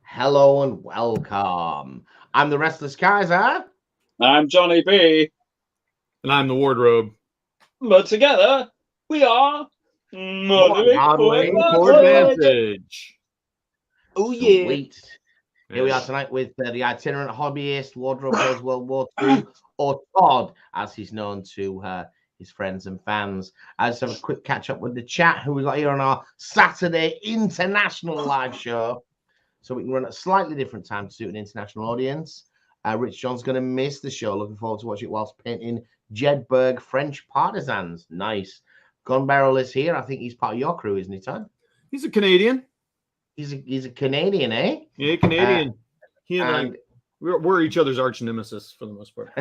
Hello and welcome. I'm the Restless Kaiser. I'm Johnny B. And I'm the Wardrobe. But together, we are Modeling for Advantage. Oh, yeah. Sweet. Here we are tonight with the Itinerant Hobbyist, Wardrobe Plays World War II, or Todd, as he's known to his friends and fans. Let's have a quick catch up with the chat, who we got here on our Saturday international live show. So we can run at a slightly different time to suit an international audience. Rich John's going to miss the show. Looking forward to watching it whilst painting Jedburgh French partisans. Nice. Gun Barrel is here. I think he's part of your crew, isn't he, Todd? He's a Canadian. He's a Canadian, eh? Yeah, Canadian. He and I, we're each other's arch nemesis for the most part.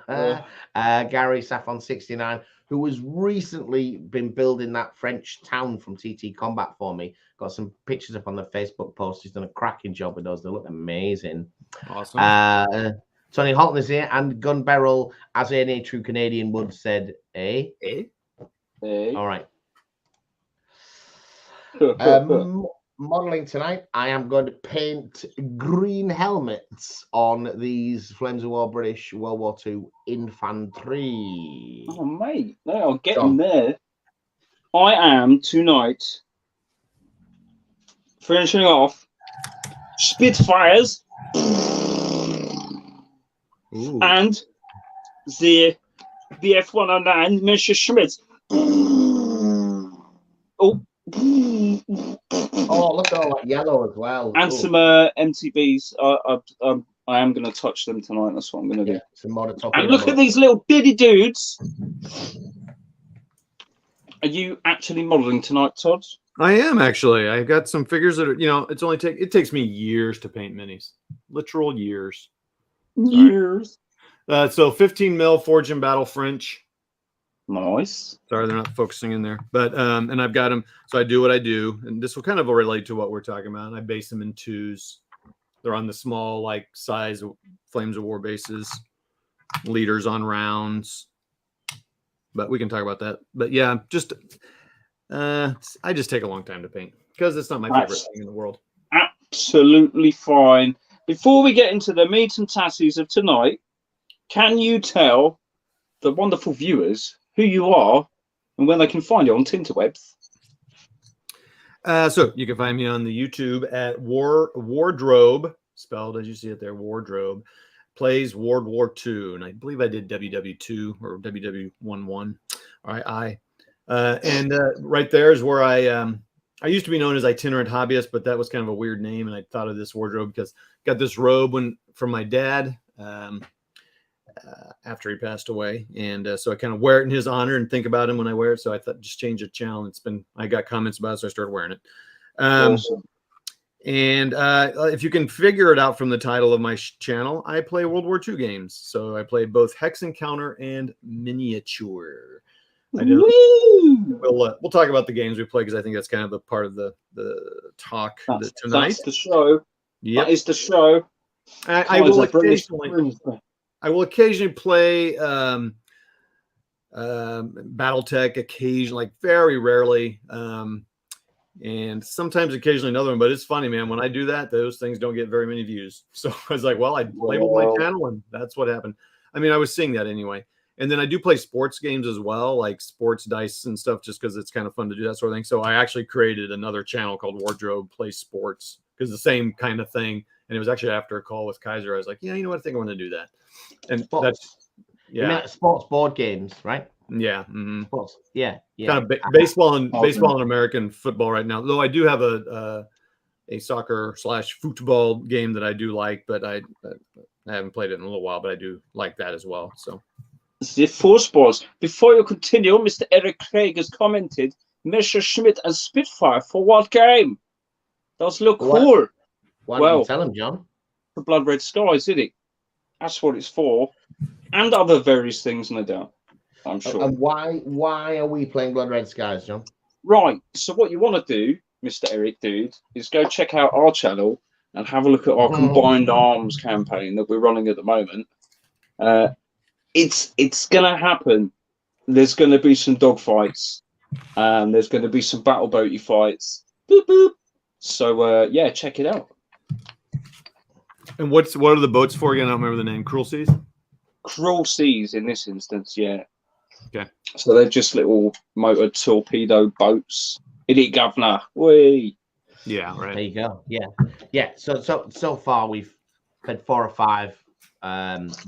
Gary Saffron69, who has recently been building that French town from TT Combat for me. Got some pictures up on the Facebook post. He's done a cracking job with those. They look amazing. Awesome. Tony Halton is here, and Gun Barrel, as any true Canadian would, said, eh? All right. Modeling tonight, I am going to paint green helmets on these Flames of War British World War II infantry. Oh, mate, they are getting there. I am tonight finishing off Spitfires. Ooh. And the F-109 Mr. Schmidt. Oh, look at all that yellow as well. and some MTBs. I am going to touch them tonight. That's what I'm going to do. Some more top. And look at these little bitty dudes. Are you actually modelling tonight, Todd? I am actually. I got some figures that are, it takes me years to paint minis, literal years. Years. So 15 mil Forge and Battle French. Nice. Sorry, they're not focusing in there, but and I've got them. So I do what I do, and this will kind of relate to what we're talking about. I base them in 2s. They're on the small, like size Flames of War bases, leaders on rounds. But we can talk about that. But yeah, just I just take a long time to paint because it's not my favorite thing in the world. Absolutely fine. Before we get into the meat and tatties of tonight, can you tell the wonderful viewers who you are and when they can find you on Tinterwebs? So you can find me on the YouTube at Wardrobe, spelled as you see it there, Wardrobe, plays World War II. And I believe I did WW2 or WW11. All right, and right there is where I used to be known as Itinerant Hobbyist, but that was kind of a weird name. And I thought of this wardrobe because I got this robe from my dad after he passed away. And so I kind of wear it in his honor and think about him when I wear it. So I thought just change the channel. I got comments about it, so I started wearing it. Awesome. And if you can figure it out from the title of my channel, I play World War II games. So I play both Hex Encounter and Miniature. We'll talk about the games we play because I think that's kind of the part of the talk tonight. That's the show. Yep. That is the show. I will occasionally play BattleTech, occasionally, like very rarely, and sometimes occasionally another one. But it's funny, man. When I do that, those things don't get very many views. So I was like, well, I labeled my channel, and that's what happened. I mean, I was seeing that anyway. And then I do play sports games as well, like sports dice and stuff, just because it's kind of fun to do that sort of thing. So I actually created another channel called Wardrobe Plays Sports because the same kind of thing. And it was actually after a call with Kaiser. I was like, yeah, you know what? I think I want to do that. And sports. Sports board games, right? Yeah. Mm-hmm. Sports. Yeah. Kind of baseball and American football right now. Though I do have a soccer/football game that I do like, but I haven't played it in a little while. But I do like that as well. So. The four sports. Before you continue, Mr. Eric Craig has commented, Mr. Schmidt and Spitfire for what game? Does look cool. Why don't you tell him, John? The Blood Red Skies, isn't it? That's what it's for. And other various things, no doubt. I'm sure. And why are we playing Blood Red Skies, John? Right. So what you want to do, Mr. Eric Dude, is go check out our channel and have a look at our Combined Arms campaign that we're running at the moment. it's gonna happen. There's gonna be some dogfights, and there's gonna be some battle boaty fights. Boop, boop. So yeah, check it out. And what are the boats for again? I don't remember the name. Cruel Seas? Cruel Seas in this instance, yeah. Okay. So they're just little motor torpedo boats. Idiot governor. Whee. Yeah, right. There you go. Yeah. So far we've had 4 or 5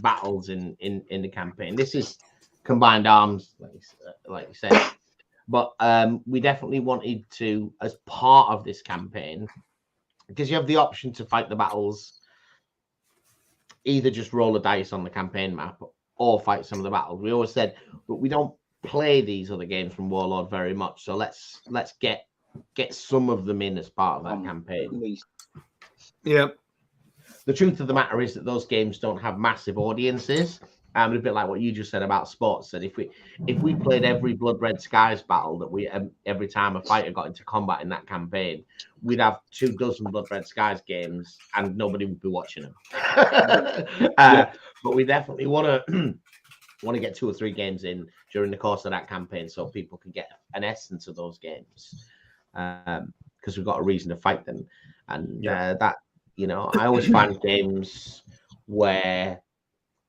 battles in the campaign. This is combined arms, like you said. But we definitely wanted to, as part of this campaign, because you have the option to fight the battles, either just roll a dice on the campaign map or fight some of the battles. We always said, but we don't play these other games from Warlord very much, so let's get some of them in as part of that campaign. Yeah. The truth of the matter is that those games don't have massive audiences. A bit like what you just said about sports. And if we played every Blood Red Skies battle that we every time a fighter got into combat in that campaign, we'd have 24 Blood Red Skies games and nobody would be watching them. But we definitely want to get 2 or 3 games in during the course of that campaign so people can get an essence of those games, because we've got a reason to fight them. And that, I always find games where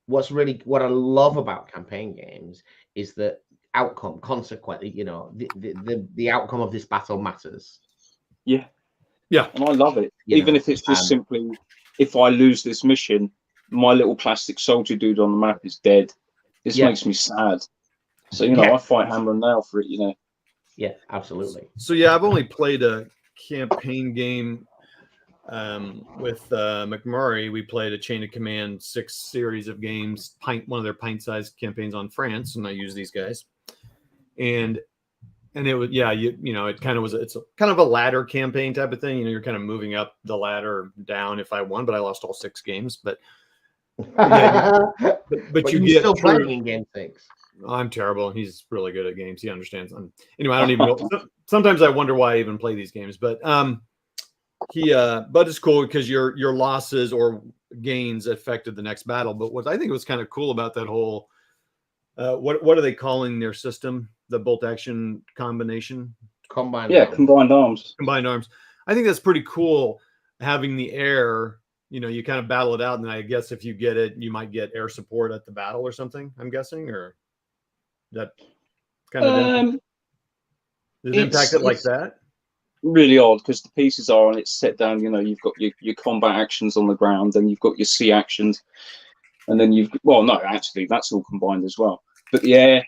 what I love about campaign games is the outcome. Consequently, the outcome of this battle matters. Yeah, and I love it. Even if it's just simply, if I lose this mission, my little plastic soldier dude on the map is dead. This makes me sad. So I fight hammer and nail for it. Yeah, absolutely. So yeah, I've only played a campaign game with McMurray. We played a Chain of Command 6 series of games, one of their pint-sized campaigns on France, and I use these guys. And it was it kind of was it's kind of a ladder campaign type of thing. You're kind of moving up the ladder down if I won, but I lost all 6 games. But but you get still playing in game 6. I'm terrible. He's really good at games. He understands. Anyway, I don't even know. Sometimes I wonder why I even play these games, but but it's cool because your losses or gains affected the next battle. But what I think was kind of cool about that whole what are they calling their system? The bolt action combination? Combined arms. Combined arms. I think that's pretty cool, having the air. You kind of battle it out, and I guess if you get it, you might get air support at the battle or something, I'm guessing, or that kind of does it impact it like that? Really odd, because the pieces are on it's set down. You've got your combat actions on the ground, then you've got your sea actions, and then actually that's all combined as well. But the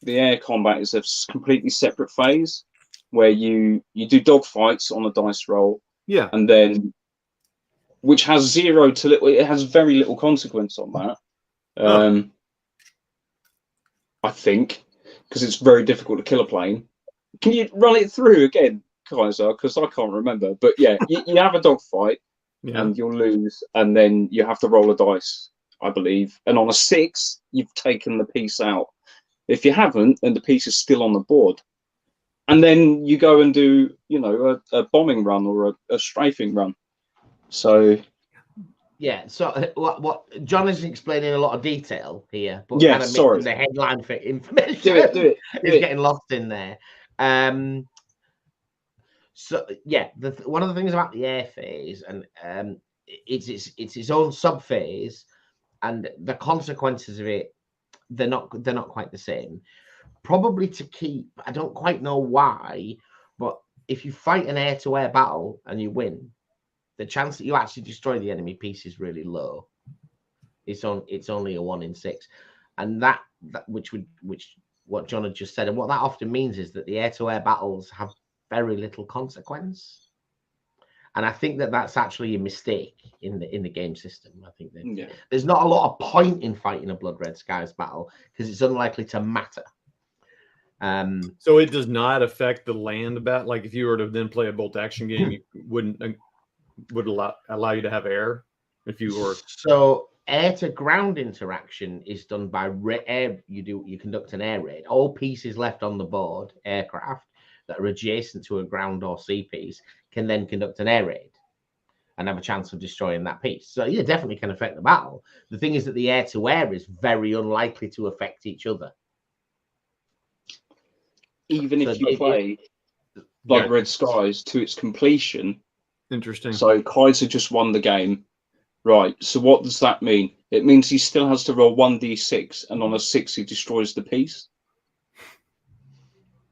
air combat is a completely separate phase where you do dogfights on a dice roll, and then which has 0 to little. It has very little consequence on that. I think, because it's very difficult to kill a plane. Can you run it through again, Kaiser? Because I can't remember. But yeah, you have a dogfight and you'll lose, and then you have to roll a dice, I believe. And on a 6, you've taken the piece out. If you haven't, then the piece is still on the board. And then you go and do, a bombing run or a strafing run. So yeah, so what John is explaining a lot of detail here, but kind of making the headline for information. Do it. It's getting lost in there. So yeah, one of the things about the air phase, and it's its own sub phase, and the consequences of it, they're not quite the same. Probably to keep, I don't quite know why, but if you fight an air-to-air battle and you win, the chance that you actually destroy the enemy piece is really low. It's only a 1 in 6, and that which what John had just said, and what that often means is that the air-to-air battles have very little consequence, and I think that that's actually a mistake in the game system. I think that there's not a lot of point in fighting a Blood Red Skies battle because it's unlikely to matter. So it does not affect the land battle. Like if you were to then play a bolt action game, you would allow you to have air if you were. So air to ground interaction is done by air. You conduct an air raid. All pieces left on the board, aircraft that are adjacent to a ground or sea piece, can then conduct an air raid. and have a chance of destroying that piece. So yeah, definitely can affect the battle. The thing is that the air-to-air is very unlikely to affect each other. Even if you play Blood Red Skies to its completion. Interesting. So Kaiser just won the game. Right. So what does that mean? It means he still has to roll 1d6, and on a 6 he destroys the piece.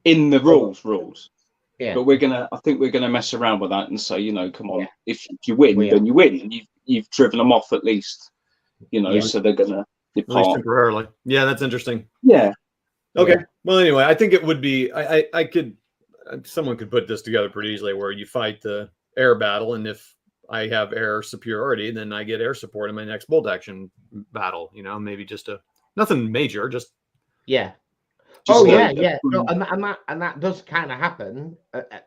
In the rules. Yeah. But I think we're gonna mess around with that and say, you know, come on, if you win, then you win, and you've driven them off at least, you know, so they're gonna depart. At least temporarily. Yeah, that's interesting. Yeah. Okay. Well, anyway, I think it would be. I could. Someone could put this together pretty easily, where you fight the air battle, and if I have air superiority, then I get air support in my next bolt action battle. You know, maybe just nothing major, just No, and that does kind of happen,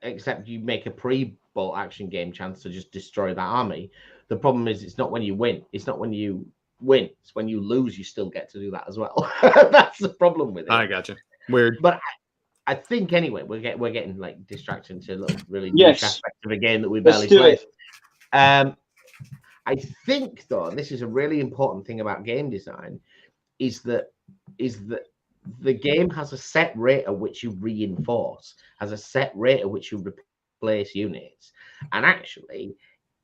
except you make a pre-bolt action game chance to just destroy that army. The problem is it's not when you win. It's not when you win. It's when you lose. You still get to do that as well. That's the problem with it. I gotcha. Weird, but I think anyway we're getting like distracted to a little really niche aspect of a game that we barely played. I think though this is a really important thing about game design is that the game has a set rate at which you reinforce, has a set rate at which you replace units. And actually,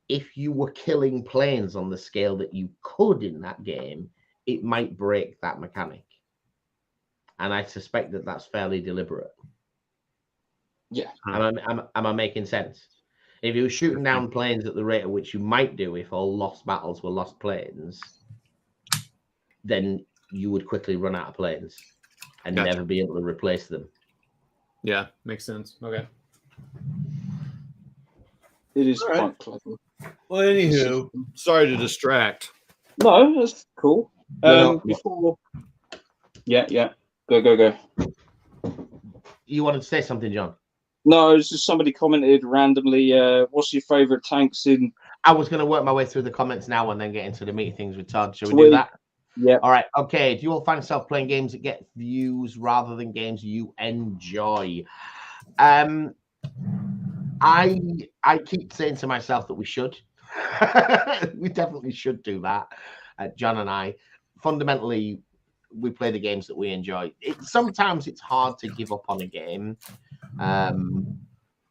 if you were killing planes on the scale that you could in that game, it might break that mechanic. And I suspect that that's fairly deliberate. Yeah. Am I making sense? If you were shooting down planes at the rate at which you might do if all lost battles were lost planes, then you would quickly run out of planes and never be able to replace them. Yeah, makes sense. Okay. It is quite clever. Well, anywho, sorry to distract. No, that's cool. Before... Yeah. Go. You wanted to say something, John? No, it's just somebody commented randomly, what's your favourite tanks in... I was going to work my way through the comments now and then get into the meaty things with Todd. Shall we do that? Yeah. All right. Okay. Do you all find yourself playing games that get views rather than games you enjoy? I keep saying to myself that we should. We definitely should do that. John and I, fundamentally, we play the games that we enjoy. Sometimes it's hard to give up on a game.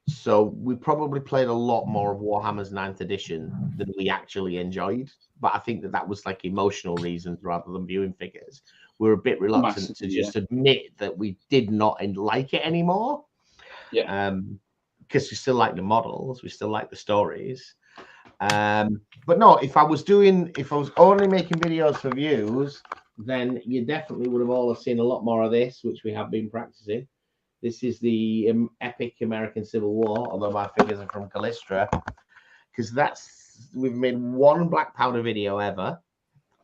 So we probably played a lot more of Warhammer's 9th edition than we actually enjoyed. But I think that was like emotional reasons rather than viewing figures. We're a bit reluctant to just admit that we did not like it anymore. Yeah. Because we still like the models, we still like the stories. But no, if I was only making videos for views, then you definitely would have all seen a lot more of this, which we have been practicing. This is the epic American Civil War, although my figures are from Callistra, because we've made one black powder video ever,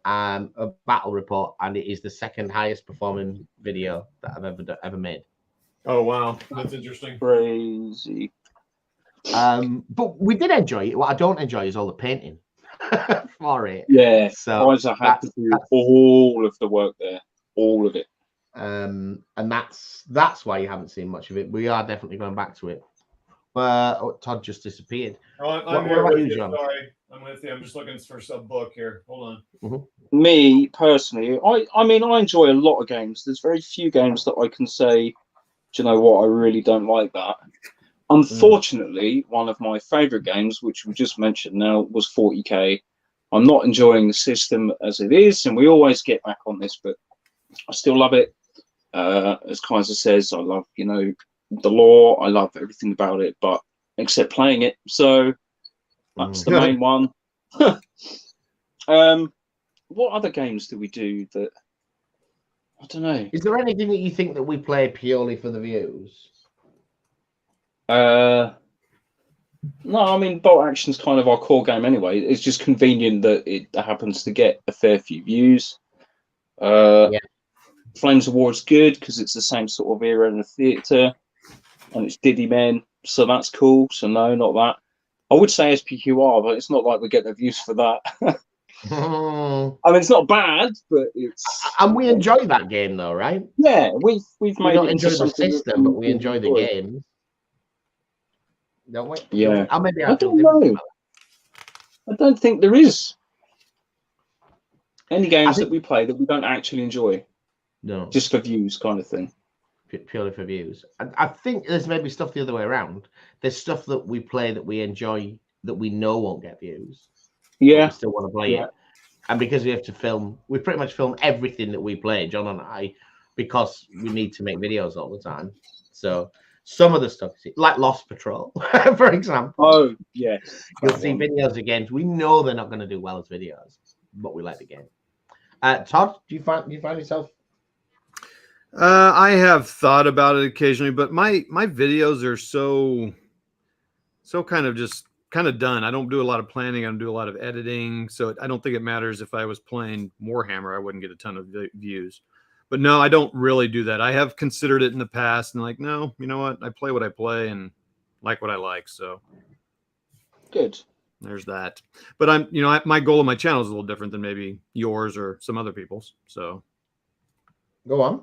a battle report, and it is the second highest performing video that I've ever made. Oh wow, that's interesting. Crazy. But we did enjoy it. What I don't enjoy is all the painting for it. Yeah, so I had to do all of the work there, all of it. And that's why you haven't seen much of it. We are definitely going back to it. Todd just disappeared. Oh, I'm what about you, John? Sorry, I'm with you. I'm just looking for some book here. Hold on. Mm-hmm. Me personally, I mean, I enjoy a lot of games. There's very few games that I can say, do you know what, I really don't like that. Unfortunately, one of my favourite games, which we just mentioned now, was 40k. I'm not enjoying the system as it is, and we always get back on this, but I still love it. As Kaiser says, I love, the lore. I love everything about it, but except playing it. So that's the main one. What other games do we do that? I don't know. Is there anything that you think that we play purely for the views? No, I mean, bolt action's kind of our core game anyway. It's just convenient that it happens to get a fair few views. Flames of War is good because it's the same sort of era in the theatre, and it's Diddy Men, so that's cool. So no, not that. I would say SPQR, but it's not like we get the views for that. I mean, it's not bad, but it's... And we enjoy that game though, right? Yeah, we've made it enjoy the system, but we enjoy the game. Don't we? Yeah. Maybe I don't know. I don't think there is any games that we play that we don't actually enjoy. No, just for views, kind of thing. Purely for views. I think there's maybe stuff the other way around. There's stuff that we play that we enjoy that we know won't get views. Yeah, we still want to play it. And because we have to film, we pretty much film everything that we play, John and I, because we need to make videos all the time. So some of the stuff, like Lost Patrol, for example. Oh, yes. You'll see videos of games. We know they're not going to do well as videos, but we like the game. Todd, do you find yourself? I have thought about it occasionally, but my videos are so kind of done. I don't do a lot of planning. I don't do a lot of editing. So I don't think it matters if I was playing Warhammer, I wouldn't get a ton of views. But no, I don't really do that. I have considered it in the past and like, no, you know what? I play what I play and like what I like. So good. There's that. But my goal of my channel is a little different than maybe yours or some other people's. So go on.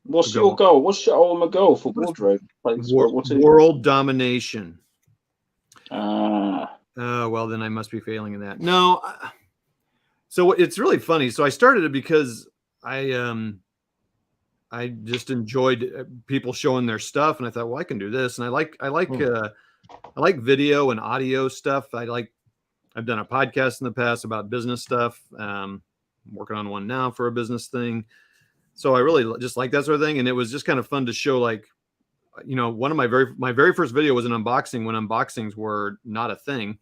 What's your goal? What's your ultimate goal for Wardrobe? World domination. Well, then I must be failing in that. No. So it's really funny. So I started it because I just enjoyed people showing their stuff, and I thought, well, I can do this, and I like video and audio stuff. I've done a podcast in the past about business stuff. I'm working on one now for a business thing. So I really just like that sort of thing. And it was just kind of fun to show, like, one of my very first video was an unboxing when unboxings were not a thing.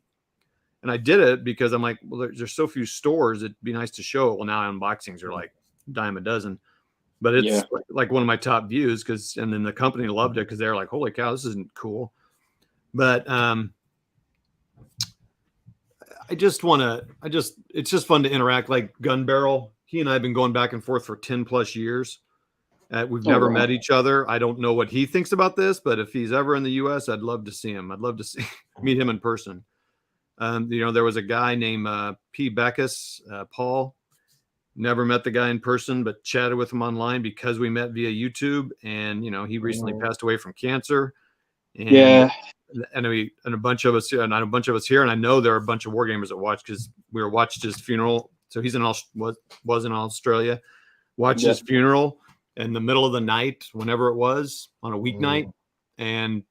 And I did it because I'm like, well, there's so few stores. It'd be nice to show it. Well, now unboxings are like dime a dozen, but it's like one of my top views and then the company loved it because they're like, holy cow, this isn't cool. But it's just fun to interact. Like Gun Barrel, he and I have been going back and forth for 10 plus years. We've never met each other. I don't know what he thinks about this, but if he's ever in the US, I'd love to see him. I'd love to meet him in person. There was a guy named P. Beckus, Paul. Never met the guy in person, but chatted with him online because we met via YouTube. And, he recently passed away from cancer. And, and a bunch of us here, and I know there are a bunch of wargamers that watch because we watched his funeral. So he's was in Australia, watched his funeral in the middle of the night, whenever it was on a weeknight, and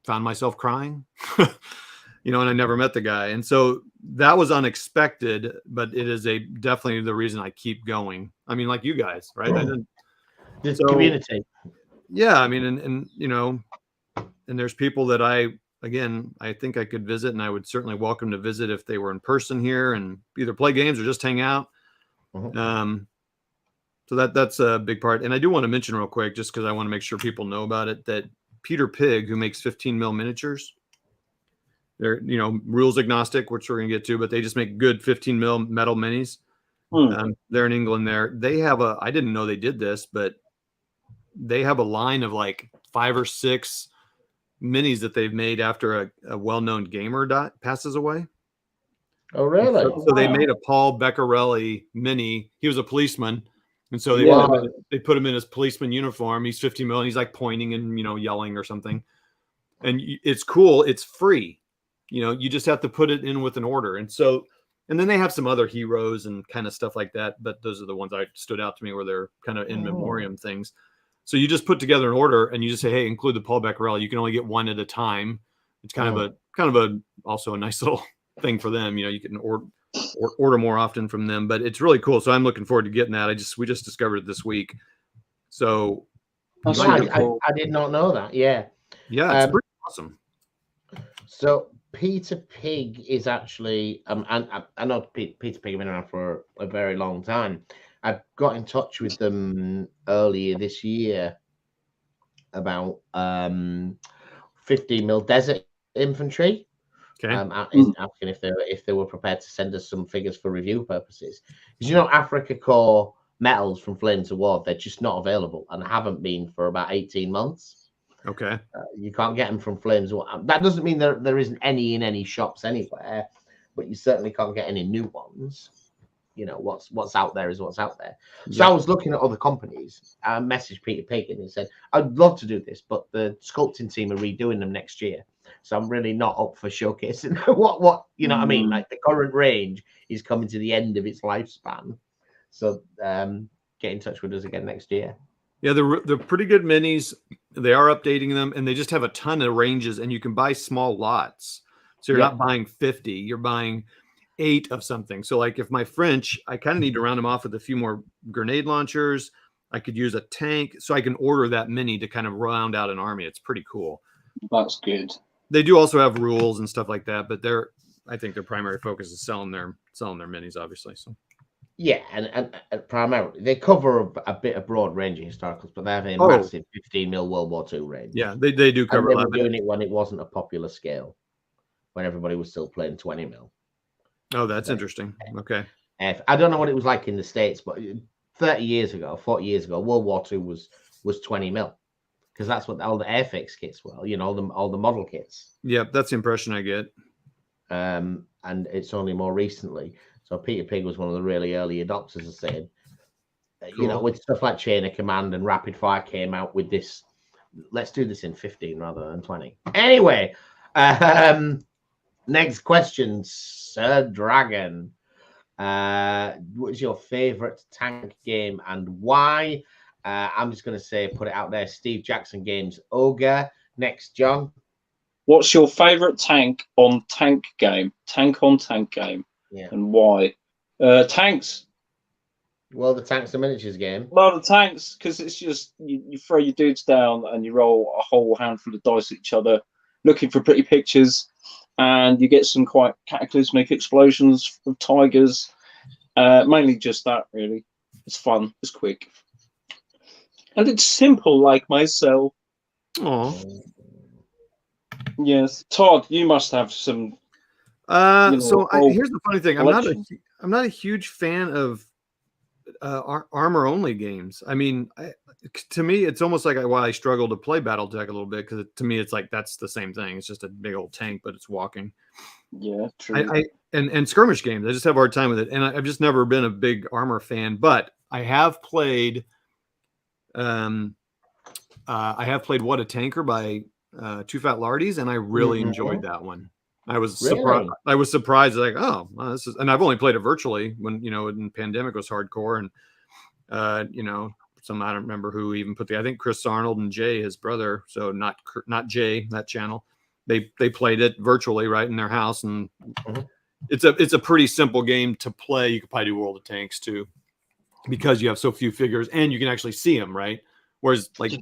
found myself crying, and I never met the guy. And so that was unexpected, but it is definitely the reason I keep going. I mean, like you guys, right? This community. Yeah. I mean, and there's people that I think I could visit, and I would certainly welcome to visit if they were in person here and either play games or just hang out. So that's a big part. And I do want to mention real quick, just because I want to make sure people know about it, that Peter Pig, who makes 15 mil miniatures, they're, rules agnostic, which we're going to get to, but they just make good 15 mil metal minis. They're in England there. They have I didn't know they did this, but they have a line of like 5 or 6 minis that they've made after a well-known gamer passes away. Oh, really? So they made a Paul Beccarelli mini. He was a policeman. And so they put him in his policeman uniform. He's 50 mil and he's like pointing and, yelling or something. And it's cool. It's free. You just have to put it in with an order. And then they have some other heroes and kind of stuff like that. But those are the ones that stood out to me where they're kind of in memoriam things. So you just put together an order and you just say, hey, include the Paul Beccarelli. You can only get one at a time. It's kind of also a nice little thing for them. You can order more often from them, but it's really cool. So I'm looking forward to getting that. We just discovered it this week. So I did not know that. Yeah. Yeah. It's pretty awesome. So Peter Pig is actually, I know Peter Pig has been around for a very long time. I got in touch with them earlier this year about 15 mil desert infantry. Okay. Asking if they were prepared to send us some figures for review purposes. Because Africa Core metals from Flames of War, they're just not available and haven't been for about 18 months. Okay. You can't get them from Flames of War. That doesn't mean there isn't any in any shops anywhere, but you certainly can't get any new ones. What's out there is what's out there. So I was looking at other companies. I messaged Peter Pig and he said, I'd love to do this, but the sculpting team are redoing them next year. So I'm really not up for showcasing what you know what I mean. Like the current range is coming to the end of its lifespan. So get in touch with us again next year. Yeah, they're pretty good minis. They are updating them, and they just have a ton of ranges, and you can buy small lots. So you're not buying 50, you're buying 8 of something. So like if my French, I kind of need to round them off with a few more grenade launchers. I could use a tank, so I can order that mini to kind of round out an army. It's pretty cool. That's good. They do also have rules and stuff like that, but I think their primary focus is selling their minis, obviously. So yeah, and primarily they cover a bit of broad range of historicals, but they have a massive 15 mil World War II range. Yeah, they do cover. And they were doing it when it wasn't a popular scale, when everybody was still playing 20 mil. Oh, that's interesting. Okay. I don't know what it was like in the States, but 30 years ago, 40 years ago, World War II was 20 mil, because that's what all the Airfix kits were, you know, all the model kits. Yeah, that's the impression I get. And it's only more recently. So Peter Pig was one of the really early adopters of saying, you know, with stuff like Chain of Command and Rapid Fire came out with this. Let's do this in 15 rather than 20. Anyway, next question, Sir Dragon. What's your favorite tank game and why? I'm just going to say, put it out there, Steve Jackson Games Ogre. Next, John. What's your favorite tank on tank game? Tank on tank game. Yeah. And why? Tanks. Well, the Tanks and Miniatures game. Well, the tanks, because it's just you throw your dudes down and you roll a whole handful of dice at each other, looking for pretty pictures, and you get some quite cataclysmic explosions of tigers. Mainly just that, really. It's fun. It's quick. And it's simple, like myself. Oh. Yes. Todd, you must have some... here's the funny thing. I'm not a huge fan of armor only games. I mean, to me, it's almost like why I struggle to play BattleTech a little bit, because to me, it's like that's the same thing. It's just a big old tank, but it's walking. Yeah, true. And skirmish games, I just have a hard time with it. And I've just never been a big armor fan, but I have played. I have played What a Tanker by Two Fat Lardies, and I really enjoyed that one. I was surprised. I was surprised, like, oh, well, this is, and I've only played it virtually when, you know, in pandemic was hardcore, and you know, I don't remember who even put I think Chris Arnold and Jay, his brother, so not Jay, that channel, they played it virtually right in their house, and it's a pretty simple game to play. You could probably do World of Tanks too, because you have so few figures and you can actually see them, right? Whereas like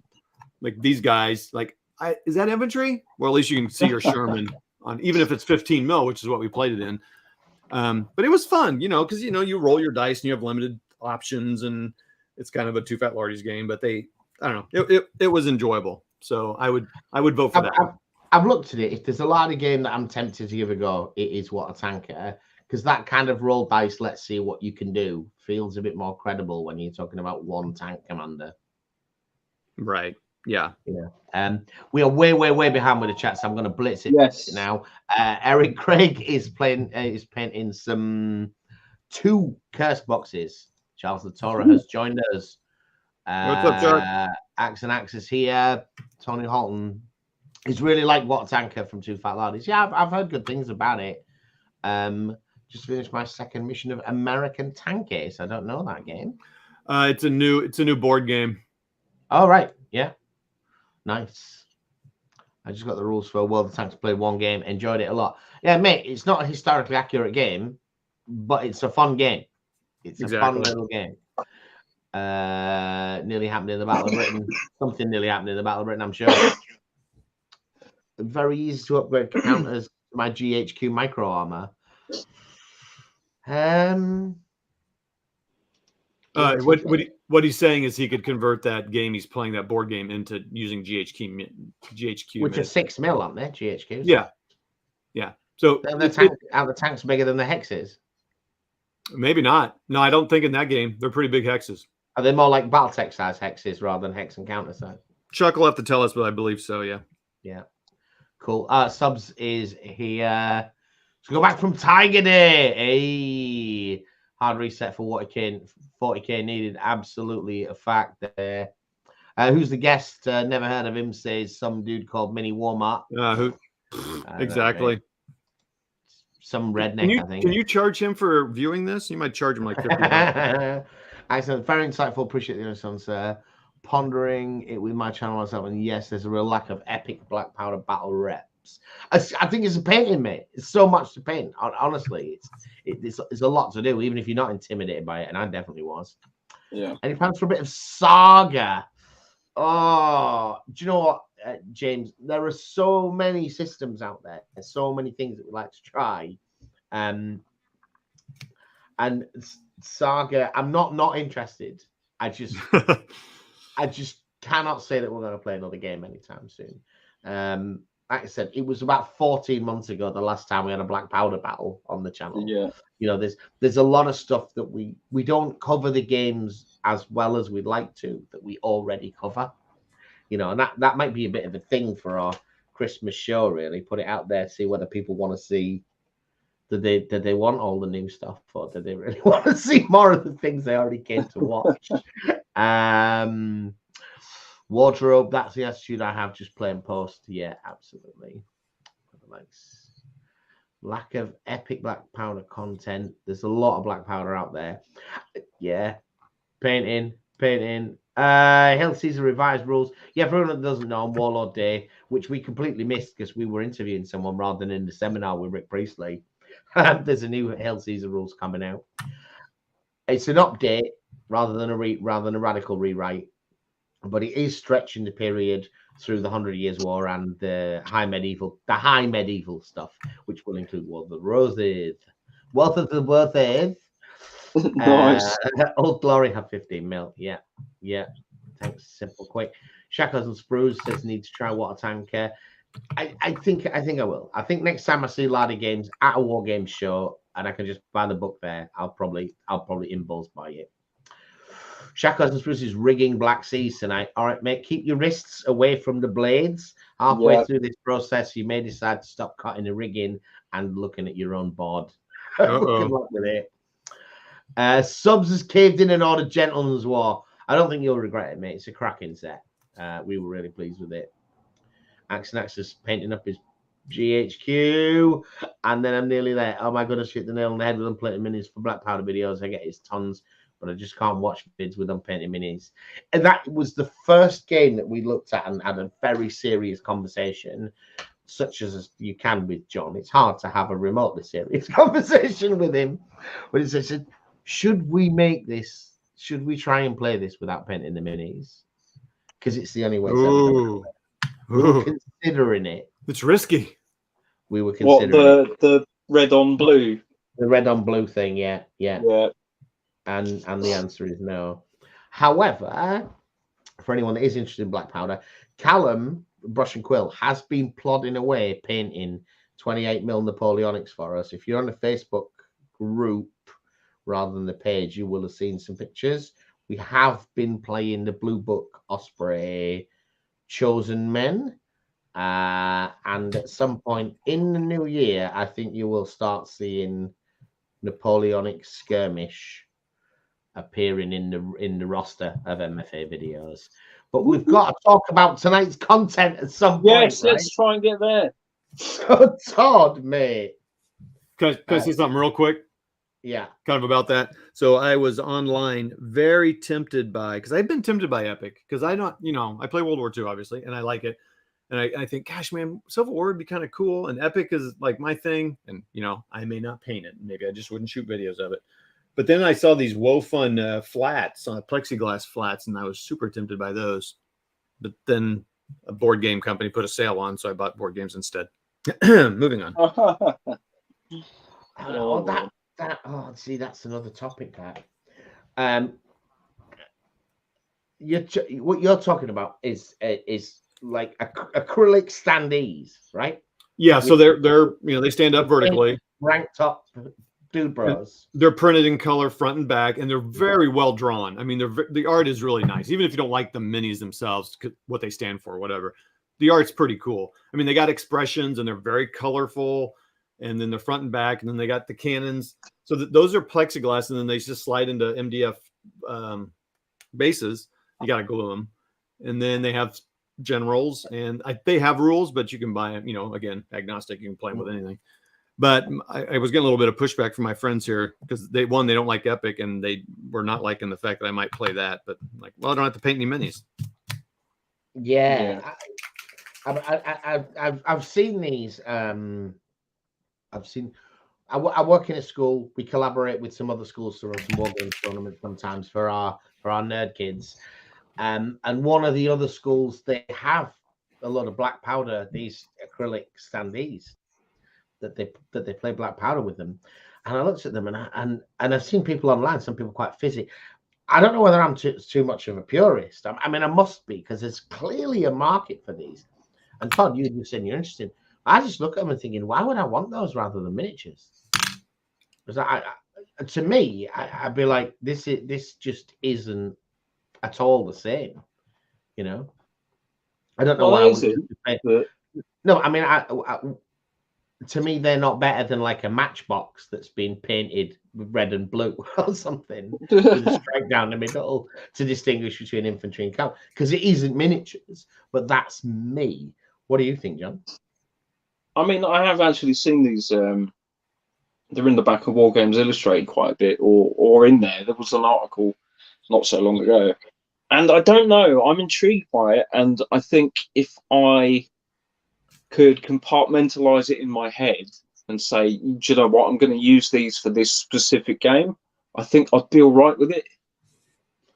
these guys, like, is that infantry? Well, at least you can see your Sherman on, even if it's 15 mil, which is what we played it in. But it was fun, you know, because, you know, you roll your dice and you have limited options, and it's kind of a Two Fat Lardies game, but I don't know, it was enjoyable. So I would vote for that. I've looked at it. If there's a Lardy game that I'm tempted to give a go, it is What a Tanker, because that kind of roll dice, let's see what you can do, feels a bit more credible when you're talking about one tank commander. Right. Yeah. Yeah. We are way behind with the chat, so I'm going to blitz it now. Eric Craig is painting some 2 curse boxes. Charles the Torah has joined us. What's up, Chuck? Axe and Axis here. Tony Halton. He's really like What a Tanker from Two Fat Lardies. Yeah, I've heard good things about it. Just finished my second mission of American Tank Ace. I don't know that game. It's a new board game. Oh, right. Yeah. Nice. I just got the rules for World of Tanks, played one game, enjoyed it a lot. Yeah, mate, it's not a historically accurate game, but it's a fun game. It's a fun little game. Nearly happened in the Battle of Britain. Something nearly happened in the Battle of Britain, I'm sure. Very easy to upgrade counters to my GHQ micro armor. What he's saying is he could convert that game he's playing, that board game, into using GHQ, which are 6 mil, aren't they? GHQs. Yeah. So are the tanks bigger than the hexes? Maybe not. No, I don't think in that game they're pretty big hexes. Are they more like BattleTech size hexes rather than hex and counter size? Chuck will have to tell us, but I believe so. Yeah. Yeah. Cool. Subs is here. So go back from Tiger Day. Hey, hard reset for 40k needed. Absolutely a fact there. Who's the guest? Never heard of him. Says some dude called Mini Walmart. Exactly. Some redneck, I think. Can you charge him for viewing this? You might charge him like $50. Excellent. Very insightful. Appreciate the response, sir. Pondering it with my channel myself, and yes, there's a real lack of epic black powder battle reps. I think it's a painting, mate. It's so much to paint. Honestly, it's a lot to do, even if you're not intimidated by it, and I definitely was. Yeah. Any plans for a bit of Saga? Oh, do you know what, James? There are so many systems out there. There's so many things that we'd like to try. And Saga, I'm not interested. I just cannot say that we're going to play another game anytime soon. Like I said, it was about 14 months ago the last time we had a black powder battle on the channel. Yeah. You know, there's a lot of stuff that we don't cover the games as well as we'd like to, that we already cover. You know, and that might be a bit of a thing for our Christmas show, really. Put it out there, see whether people want to see. Did they want all the new stuff, or did they really want to see more of the things they already came to watch? Wardrobe, that's the attitude I have, just playing post. Yeah, absolutely. Lack of epic black powder content. There's a lot of black powder out there. Yeah. Painting. Hell Caesar revised rules. Yeah, for everyone that doesn't know, on Warlord Day, which we completely missed because we were interviewing someone rather than in the seminar with Rick Priestley. There's a new Hell Caesar rules coming out. It's an update rather than a radical rewrite, but it is stretching the period through the 100 Years' War and the high medieval stuff, which will include War of the Roses, Wealth of the Worthies. Nice. Old Glory have 15 mil. Yeah. Thanks. Simple, quick. Shackles and Sprues says need to try Water Tanker. I think I will. I think next time I see Lardy Games at a War Games show and I can just buy the book there, I'll probably impulse buy it. Shackles and Spruce is rigging Black Seas tonight. All right, mate, keep your wrists away from the blades. Halfway through this process, you may decide to stop cutting the rigging and looking at your own board. Good luck with it. Subs has caved in and ordered Gentleman's War. I don't think you'll regret it, mate. It's a cracking set. We were really pleased with it. Axanax is painting up his GHQ, and then I'm nearly there. Oh my goodness, hit the nail on the head with unpainted minis for black powder videos. I get his tons, but I just can't watch vids with unpainted minis. And that was the first game that we looked at and had a very serious conversation, such as you can with John. It's hard to have a remotely serious conversation with him. But he said, should we make this? Should we try and play this without painting the minis? Because it's the only way. We were considering it. It's risky. We were considering the red on blue. The red on blue thing, yeah. And the answer is no. However, for anyone that is interested in black powder, Callum Brush and Quill has been plodding away painting 28 mil Napoleonics for us. If you're on the Facebook group rather than the page, you will have seen some pictures. We have been playing the Blue Book Osprey Chosen Men, and at some point in the new year, I think you will start seeing Napoleonic Skirmish appearing in the roster of MfA videos. But we've got to talk about tonight's content at some point. Yes, let's try and get there. So, Todd, mate. Can I say something real quick? Yeah. Kind of about that. So I was online very tempted by, because I've been tempted by Epic, because I don't, I play World War II, obviously, and I like it. And I think, gosh, man, Civil War would be kind of cool. And Epic is like my thing. And, I may not paint it. Maybe I just wouldn't shoot videos of it. But then I saw these WoFun flats, plexiglass flats, and I was super tempted by those. But then a board game company put a sale on, so I bought board games instead. Moving on. See, that's another topic. What you're talking about is like acrylic standees, right? Yeah, so they're they stand up vertically, ranked up dude bros. They're printed in color front and back, and they're very well drawn. I mean, the art is really nice, even if you don't like the minis themselves, what they stand for, whatever. The art's pretty cool. I mean, they got expressions, and they're very colorful. And then the front and back, and then they got the cannons. So those are plexiglass, and then they just slide into MDF bases. You got to glue them. And then they have generals, and they have rules, but you can buy them. You know, again, agnostic. You can play them with anything. But I was getting a little bit of pushback from my friends here because they don't like Epic, and they were not liking the fact that I might play that. But like, well, I don't have to paint any minis. Yeah. I've seen these. I work in a school. We collaborate with some other schools to run some war games tournaments sometimes for our nerd kids. And one of the other schools, they have a lot of black powder, these acrylic standees that they play black powder with them. And I looked at them and I've seen people online, some people quite fizzy. I don't know whether I'm too much of a purist. I mean, I must be, because there's clearly a market for these. And Todd, you said you're interested. I just look at them and thinking, why would I want those rather than miniatures? Because to me, I'd be like, this just isn't at all the same, you know. I don't know why. No, I mean, to me, they're not better than like a matchbox that's been painted with red and blue or something with a stripe down the middle to distinguish between infantry and cavalry, because it isn't miniatures. But that's me. What do you think, John? I mean, I have actually seen these. They're in the back of War Games Illustrated quite a bit, or in there. There was an article not so long ago, and I don't know. I'm intrigued by it, and I think if I could compartmentalize it in my head and say, do you know what, I'm going to use these for this specific game, I think I'd be all right with it,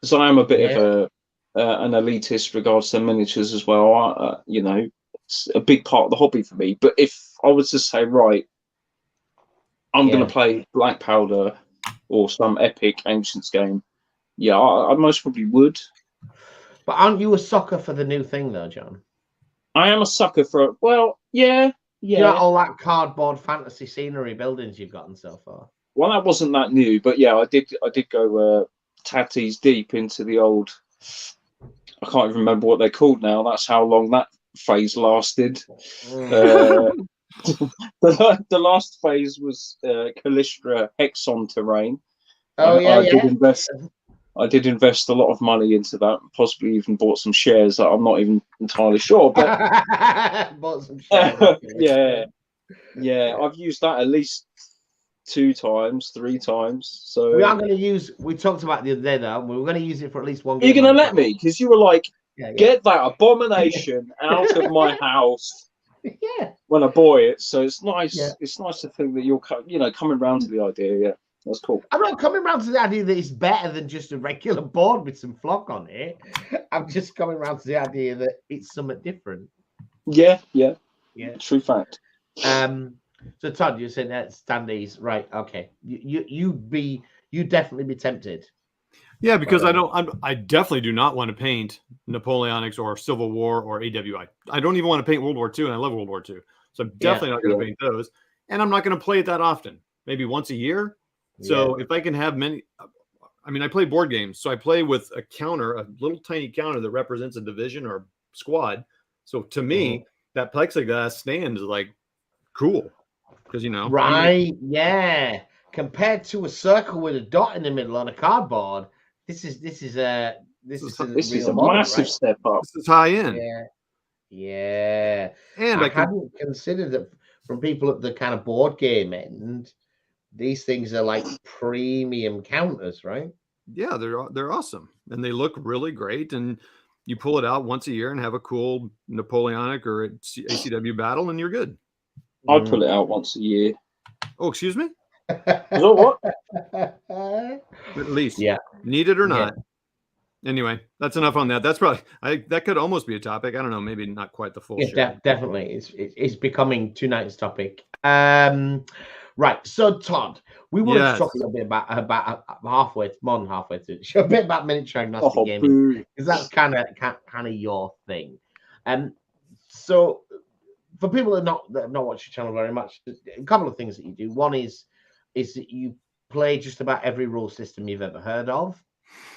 because I am a bit of an elitist regards to miniatures as well. You know, it's a big part of the hobby for me. But if I was to say, right, I'm going to play Black Powder or some epic Ancients game, yeah, I most probably would. But aren't you a sucker for the new thing, though, John? I am a sucker for it. Well, yeah. You know, all that cardboard fantasy scenery buildings you've gotten so far. Well, that wasn't that new, but yeah, I did go tatties deep into the old. I can't even remember what they're called now. That's how long that phase lasted. The last phase was Callistra Hexon terrain. Oh I did invest a lot of money into that. Possibly even bought some shares that I'm not even entirely sure. But bought some shares. yeah. I've used that at least 2 times, 3 times. So we are going to use. We talked about the other day though. We were going to use it for at least one game. You're going to let me, because you were like, get that abomination out of my house. Yeah. When I bought it, so it's nice. Yeah. It's nice to think that you're, coming around to the idea. Yeah. That's cool. I'm not coming around to the idea that it's better than just a regular board with some flock on it. I'm just coming around to the idea that it's something different. Yeah. True fact. So Todd, you said that standees, right? Okay, you'd definitely be tempted. Yeah, because I definitely do not want to paint Napoleonics or Civil War or AWI. I don't even want to paint World War II, and I love World War II. So I'm definitely not going to paint those, and I'm not going to play it that often. Maybe once a year. So if I can have many, I mean, I play board games, so I play with a counter, a little tiny counter that represents a division or squad. So to me, that plexiglass stand is like cool, because right, compared to a circle with a dot in the middle on a cardboard, this is a massive step up. This is high end. Yeah. And I hadn't considered that from people at the kind of board game end. These things are like premium counters, right? Yeah, they're awesome, and they look really great. And you pull it out once a year and have a cool Napoleonic or ACW battle, and you're good. I'd pull it out once a year. Oh, excuse me? Is that what? At least, need it or not. Anyway, that's enough on that. That's probably that could almost be a topic. I don't know, maybe not quite the full. Definitely, it's becoming tonight's topic. Right, so Todd, we want to talk a little bit about more than halfway through the show, a bit about miniature agnostic gaming, because that's kind of your thing. So for people that have not watched your channel very much, a couple of things that you do. One is that you play just about every rule system you've ever heard of.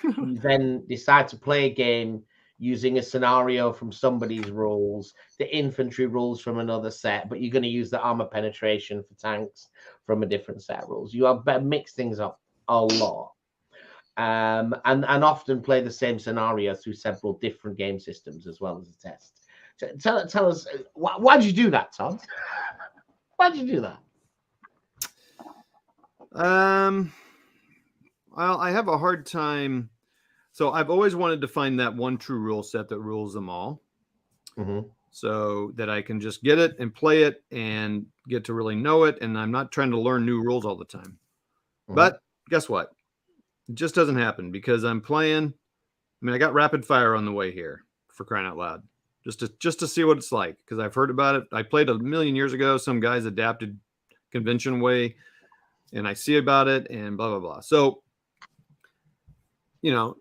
You then decide to play a game using a scenario from somebody's rules, the infantry rules from another set, but you're going to use the armor penetration for tanks from a different set of rules. You have better mix things up a lot. and often play the same scenario through several different game systems as well as a test. Tell us, why did you do that, Todd? Why did you do that? Well, I have a hard time. So I've always wanted to find that one true rule set that rules them all. So that I can just get it and play it and get to really know it. And I'm not trying to learn new rules all the time. But guess what? It just doesn't happen because I'm playing. I mean, I got rapid fire on the way here, for crying out loud, just to see what it's like, because I've heard about it. I played a million years ago. Some guys adapted convention way, and I see about it and blah, blah, blah. So, you know,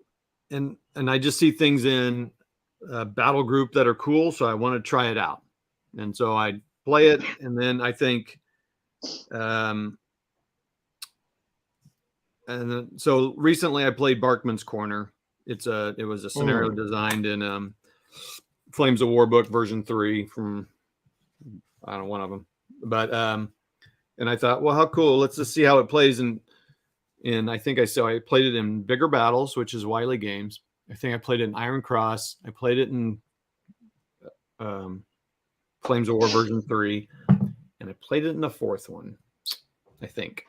and I just see things in a battle group that are cool. So I want to try it out. And so I play it. And then I think, and then, so recently I played Barkman's Corner. It was a scenario designed in Flames of War book version 3 from, I don't know, one of them. But and I thought, well, how cool. Let's just see how it plays. And I think I played it in Bigger Battles, which is Wiley Games. I think I played it in Iron Cross. I played it in Flames of War version 3, and I played it in the 4th one, I think.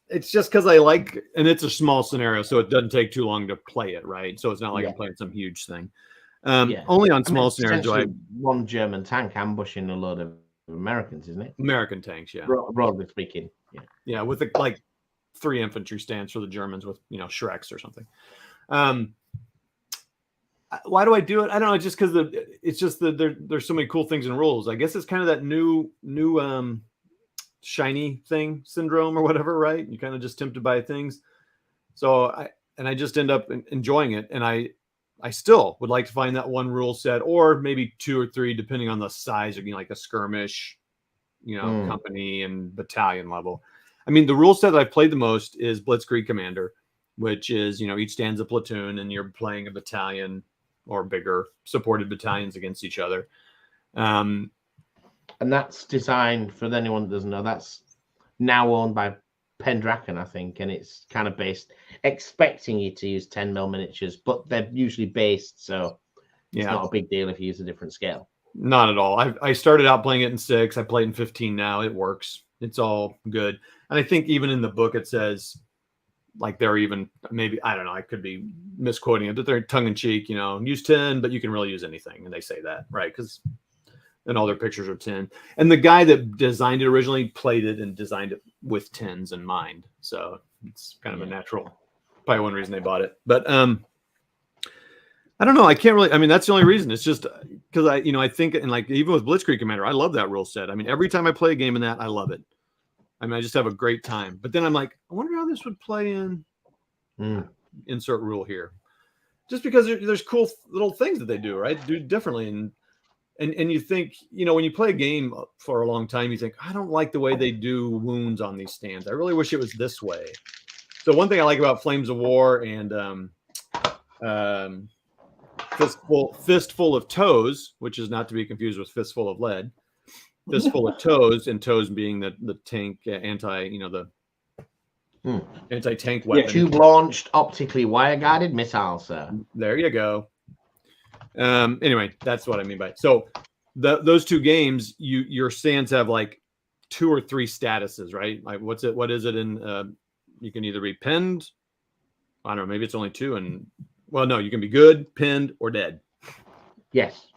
It's just because I like, and it's a small scenario, so it doesn't take too long to play it, right? So it's not like I'm playing some huge thing. Only on small scenarios do I. One German tank ambushing a load of Americans, isn't it? American tanks, yeah. Broadly speaking, yeah, with like 3 infantry stands for the Germans with, you know, Shreks or something. Why do I do it? I don't know. It's just because there's so many cool things and rules. I guess it's kind of that new shiny thing syndrome or whatever, right? You kind of just tempted by things. So I just end up enjoying it. And I still would like to find that one rule set, or maybe 2 or 3, depending on the size of, you know, like a skirmish, you know, company and battalion level. I mean, the rule set that I've played the most is Blitzkrieg Commander, which is, you know, each stands a platoon and you're playing a battalion or bigger supported battalions against each other. And that's designed, for anyone that doesn't know, that's now owned by Pendragon, I think, and it's kind of based, expecting you to use 10mm miniatures, but they're usually based, so it's not a big deal if you use a different scale. Not at all. I started out playing it in 6. I played in 15 now. It works. It's all good. And I think even in the book it says, like, they're even, maybe, I don't know, I could be misquoting it, but they're tongue-in-cheek, you know, use 10, but you can really use anything. And they say that, right? Because and all their pictures are 10. And the guy that designed it originally played it and designed it with 10s in mind. So it's kind of a natural, probably one reason they bought it. But I don't know. I can't really, I mean, that's the only reason. It's just because I think, and like, even with Blitzkrieg Commander, I love that rule set. I mean, every time I play a game in that, I love it. I mean, I just have a great time. But then I'm like, I wonder how this would play in insert rule here. Just because there's cool little things that they do, right? Do differently. And you think, you know, when you play a game for a long time, you think, I don't like the way they do wounds on these stands. I really wish it was this way. So one thing I like about Flames of War and Fistful of Toes, which is not to be confused with Fistful of Lead, Fistful of Toes, and Toes being the tank anti-tank weapon. Tube-launched, optically wire-guided missile, sir. There you go. Anyway, that's what I mean by it. So those 2 games, your stands have like 2 or 3 statuses, right? Like what is it in you can either be pinned, I don't know, maybe it's only 2, and well, no, you can be good, pinned, or dead. Yes.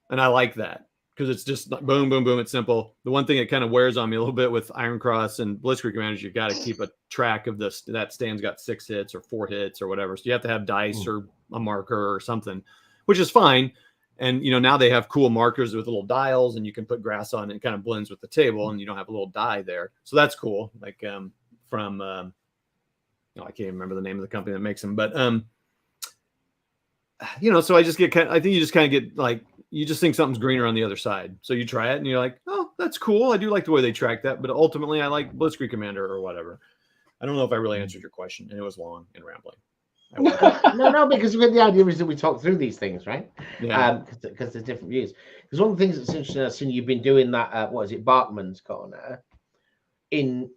And I like that because it's just boom, boom, boom. It's simple. The one thing that kind of wears on me a little bit with Iron Cross and Blitzkrieg Commanders, you've got to keep a track of this. That stand's got 6 hits or 4 hits or whatever. So you have to have dice or a marker or something, which is fine. And, you know, now they have cool markers with little dials and you can put grass on and it kind of blends with the table and you don't have a little die there. So that's cool. Like from, I can't even remember the name of the company that makes them, but, you know, so I think you just kind of get like, you just think something's greener on the other side. So you try it and you're like, oh, that's cool. I do like the way they track that, but ultimately I like Blitzkrieg Commander or whatever. I don't know if I really answered your question, and it was long and rambling. No, because the idea is that we talk through these things, right? Yeah. Because there's different views. Because one of the things that's interesting, I've seen you've been doing that, Barkman's Corner, you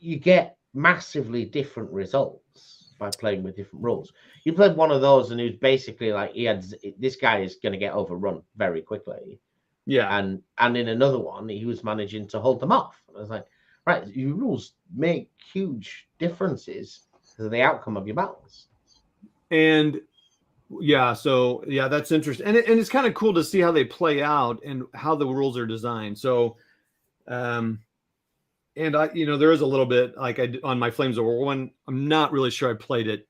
get massively different results by playing with different rules. You played one of those, and he was basically like, this guy is going to get overrun very quickly. Yeah. And in another one, he was managing to hold them off. And I was like, right, your rules make huge differences to the outcome of your battles. And yeah, so yeah, that's interesting. And it's kind of cool to see how they play out and how the rules are designed. So, and I, there is a little bit like on my Flames of War one, I'm not really sure I played it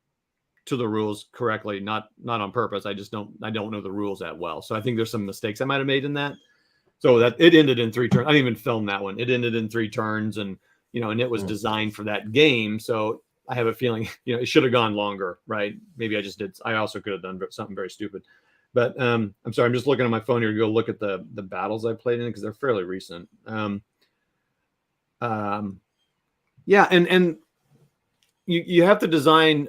to the rules correctly, not on purpose. I don't know the rules that well. So I think there's some mistakes I might have made in that. So that it ended in 3 turns. I didn't even film that one. It ended in 3 turns, and and it was designed for that game. So I have a feeling, it should have gone longer, right? Maybe I just did. I also could have done something very stupid. But I'm sorry, I'm just looking at my phone here to go look at the battles I played in because they're fairly recent. Yeah, and you have to design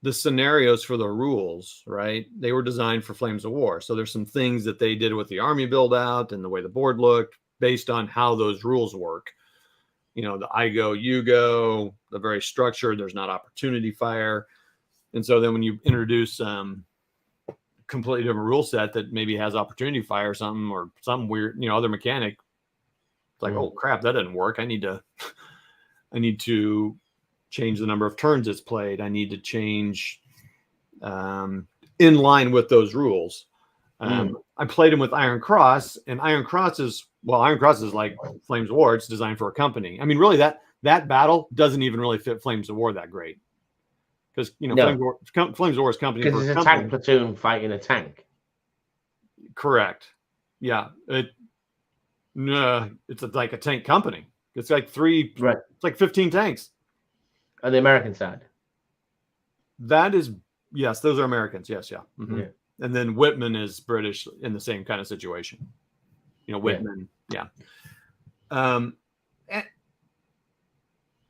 the scenarios for the rules, right? They were designed for Flames of War. So there's some things that they did with the army build out and the way the board looked based on how those rules work. The I go, you go, the very structured, there's not opportunity fire. And so then when you introduce completely different rule set that maybe has opportunity fire or some weird, other mechanic, it's like, oh crap, that didn't work. I need to change the number of turns it's played. I need to change in line with those rules. I played them with Iron Cross, and Iron Cross is like Flames of War. It's designed for a company. I mean, really, that battle doesn't even really fit Flames of War that great because Flames of War is company because it's a tank platoon fighting a tank. Correct. Yeah. It's like a tank company. It's like It's like 15 tanks. On the American side. That is, yes, those are Americans. Yes, yeah. Mm-hmm. Yeah. And then Whitman is British in the same kind of situation. Whitman, yeah.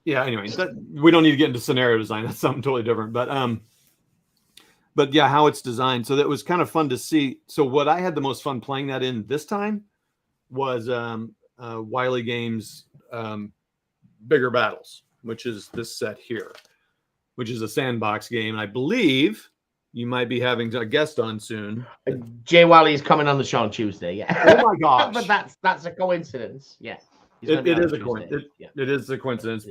Anyway, we don't need to get into scenario design. That's something totally different. But yeah, how it's designed. So that was kind of fun to see. So what I had the most fun playing that in this time was Wiley Games Bigger Battles, which is this set here, which is a sandbox game. I believe you might be having a guest on soon. Jay Wiley is coming on the show on Tuesday. Yeah. Oh my gosh! But that's a coincidence. Yeah. It is a coincidence. It is a coincidence.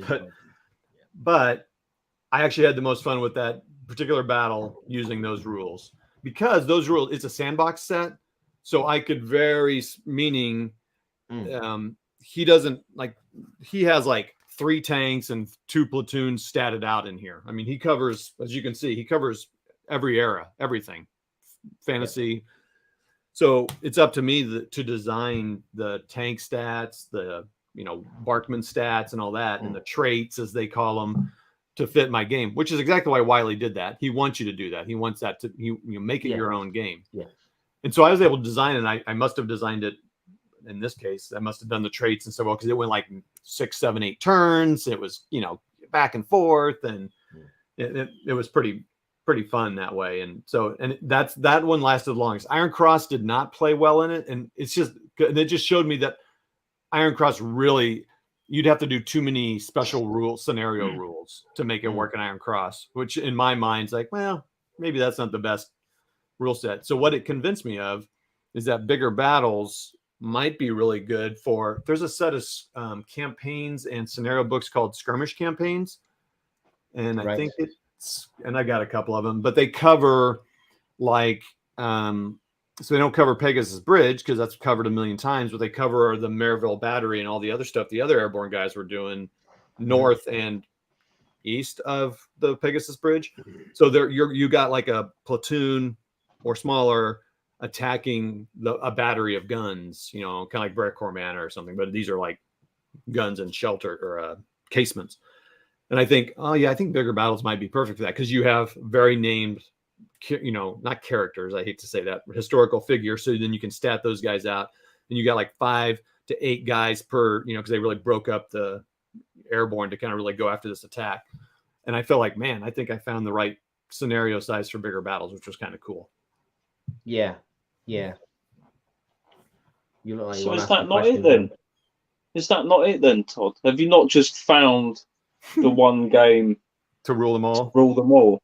But I actually had the most fun with that particular battle using those rules because those rules. It's a sandbox set, so I could meaning. He doesn't he has 3 tanks and 2 platoons statted out in here. I mean, he covers, as you can see, every era, everything, fantasy. So it's up to me to design the tank stats, the Barkman stats and all that, and the traits as they call them to fit my game, which is exactly why Wiley did that. He wants you to do that. He wants that to you make it your own game. Yeah. And so I was able to design it. And I must have designed it. In this case, I must have done the traits and so well because it went 6, 7, 8 turns. It was back and forth, and it was pretty fun that way. And so that one lasted longest. Iron Cross did not play well in it, and it just showed me that Iron Cross really you'd have to do too many special scenario rules to make it work in Iron Cross, which in my mind's well, maybe that's not the best rule set. So what it convinced me of is that Bigger Battles might be really good there's a set of campaigns and scenario books called Skirmish Campaigns. And I think and I got a couple of them, but they cover so they don't cover Pegasus Bridge because that's covered a million times, but they cover the Maryville Battery and all the other stuff the other airborne guys were doing north and east of the Pegasus Bridge. So you got a platoon or smaller attacking a battery of guns, kind of like Breakcore Manor or something, but these are guns and shelter or casements. And I think, I think Bigger Battles might be perfect for that because you have very named, not characters, I hate to say that, historical figures. So then you can stat those guys out, and you got 5 to 8 guys per, because they really broke up the airborne to kind of really go after this attack. And I felt man, I think I found the right scenario size for Bigger Battles, which was kind of cool. Yeah. You look like so is that not it then? Is that not it then, Todd? Have you not just found the one game to rule them all? Rule them all.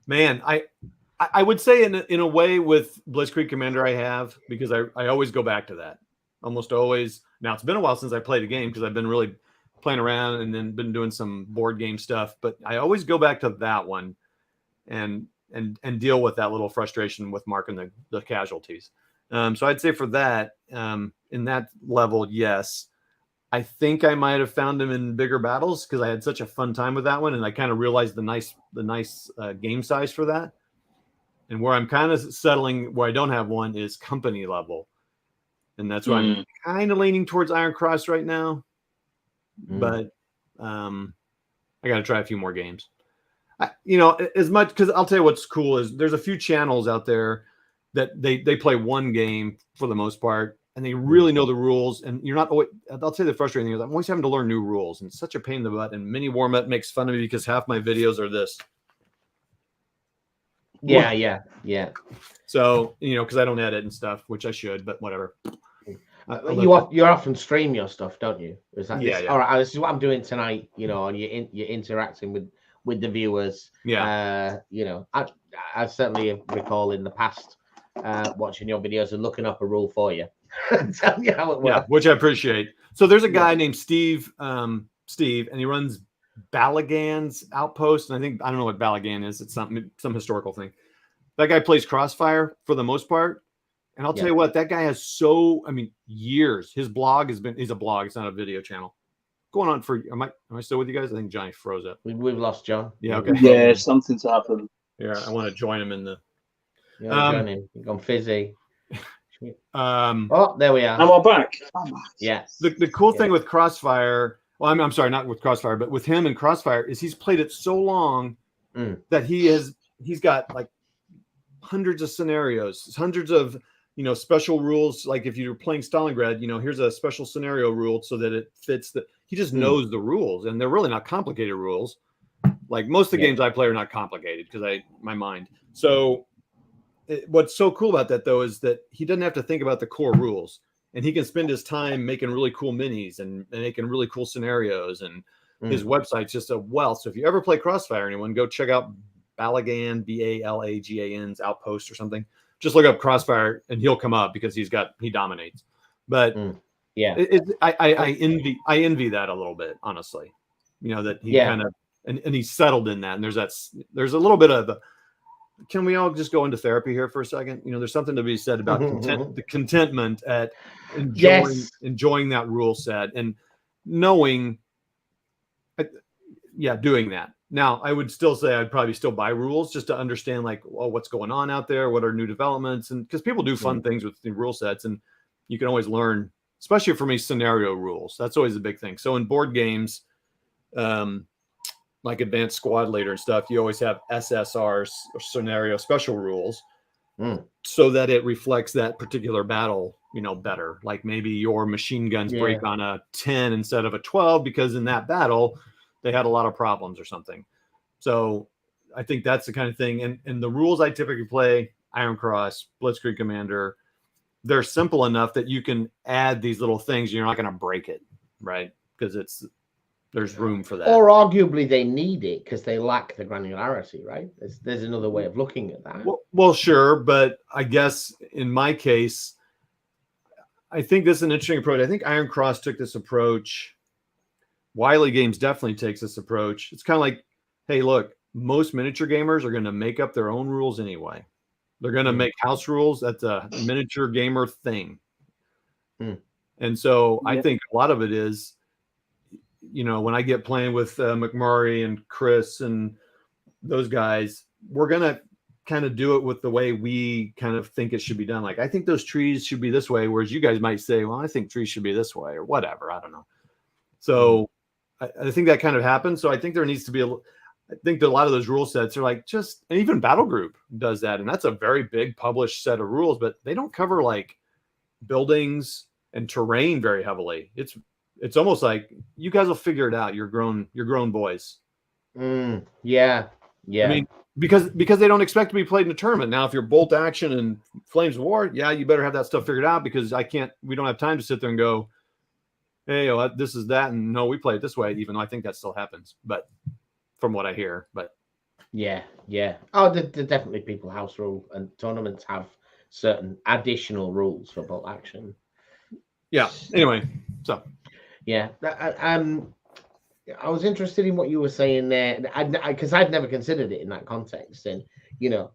Man, I would say in a way with Blitzkrieg Commander I have, because I always go back to that. Almost always. Now it's been a while since I played a game because I've been really playing around and then been doing some board game stuff. But I always go back to that one and deal with that little frustration with marking the casualties. So I'd say for that, in that level, yes. I think I might have found him in bigger battles because I had such a fun time with that one, and I kind of realized the nice game size for that. And where I'm kind of settling, where I don't have one, is company level, and that's why I'm kind of leaning towards Iron Cross right now. But I got to try a few more games. As much, because I'll tell you what's cool is there's a few channels out there that they play one game for the most part, and they really know the rules. And you're not always, I'll tell you the frustrating thing is I'm always having to learn new rules, and it's such a pain in the butt. And Mini Warmet makes fun of me because half my videos are this. Yeah. So, because I don't edit and stuff, which I should, but whatever. You often stream your stuff, don't you? Is that yeah. All right, this is what I'm doing tonight, and you're interacting with the viewers. Yeah. I certainly recall in the past watching your videos and looking up a rule for you. Tell you how it works. Yeah, which I appreciate. So there's a guy named Steve, and he runs Balagan's Outpost, and I don't know what Balagan is. It's some historical thing. That guy plays Crossfire for the most part, and I'll tell you what, that guy has years. His blog he's a blog. It's not a video channel. Going on for am I still with you guys? I think Johnny froze up. We've lost John. Yeah. Okay. Yeah, something's happened. Yeah, I want to join him in the. Join him. You've gone fizzy. Oh, there we are. Am I back? Yes. The cool thing with Crossfire, well, I'm sorry, not with Crossfire, but with him and Crossfire is he's played it so long that he's got like hundreds of scenarios, hundreds of special rules. Like if you're playing Stalingrad, here's a special scenario rule so that it fits he just knows the rules, and they're really not complicated rules. Like most of the games I play are not complicated because my mind. So what's so cool about that though is that he doesn't have to think about the core rules, and he can spend his time making really cool minis and making really cool scenarios, and his website's just a wealth. So if you ever play Crossfire, anyone, go check out Balagan, Balagan's Outpost or something. Just look up Crossfire and he'll come up because he dominates. But I envy that a little bit, honestly. That he kind of and he's settled in that. And there's a little bit of can we all just go into therapy here for a second? There's something to be said about the contentment at enjoying that rule set and knowing, doing that. Now, I would still say I'd probably still buy rules just to understand, like, what's going on out there, what are new developments, and because people do fun things with the rule sets, and you can always learn, especially for me, scenario rules. That's always a big thing. So in board games, like Advanced Squad Leader and stuff, you always have SSRs or scenario special rules so that it reflects that particular battle, better. Like maybe your machine guns break on a 10 instead of a 12 because in that battle they had a lot of problems or something. So I think that's the kind of thing. And the rules I typically play, Iron Cross, Blitzkrieg Commander, they're simple enough that you can add these little things. You're not going to break it, right? Because there's room for that. Or arguably they need it because they lack the granularity, right? There's another way of looking at that. Well, sure. But I guess in my case, I think this is an interesting approach. I think Iron Cross took this approach. Wiley Games definitely takes this approach. It's kind of like, hey, look, most miniature gamers are going to make up their own rules anyway. They're going to make house rules. That's a miniature gamer thing. And so I think a lot of it is, when I get playing with McMurray and Chris and those guys, we're going to kind of do it with the way we kind of think it should be done. Like, I think those trees should be this way, whereas you guys might say, well, I think trees should be this way or whatever. I don't know. So I think that kind of happens. So I think there needs to be I think that a lot of those rule sets are like and even Battle Group does that. And that's a very big published set of rules, but they don't cover like buildings and terrain very heavily. It's almost like you guys will figure it out. You're grown boys. Yeah. I mean, because they don't expect to be played in a tournament. Now, if you're Bolt Action and Flames of War, you better have that stuff figured out because we don't have time to sit there and go, hey, this is that, and no, we play it this way, even though I think that still happens. But from what I hear, but yeah. Oh, there definitely people house rule, and tournaments have certain additional rules for bolt action. Yeah. Anyway, so yeah, I was interested in what you were saying there, because I'd never considered it in that context, and you know,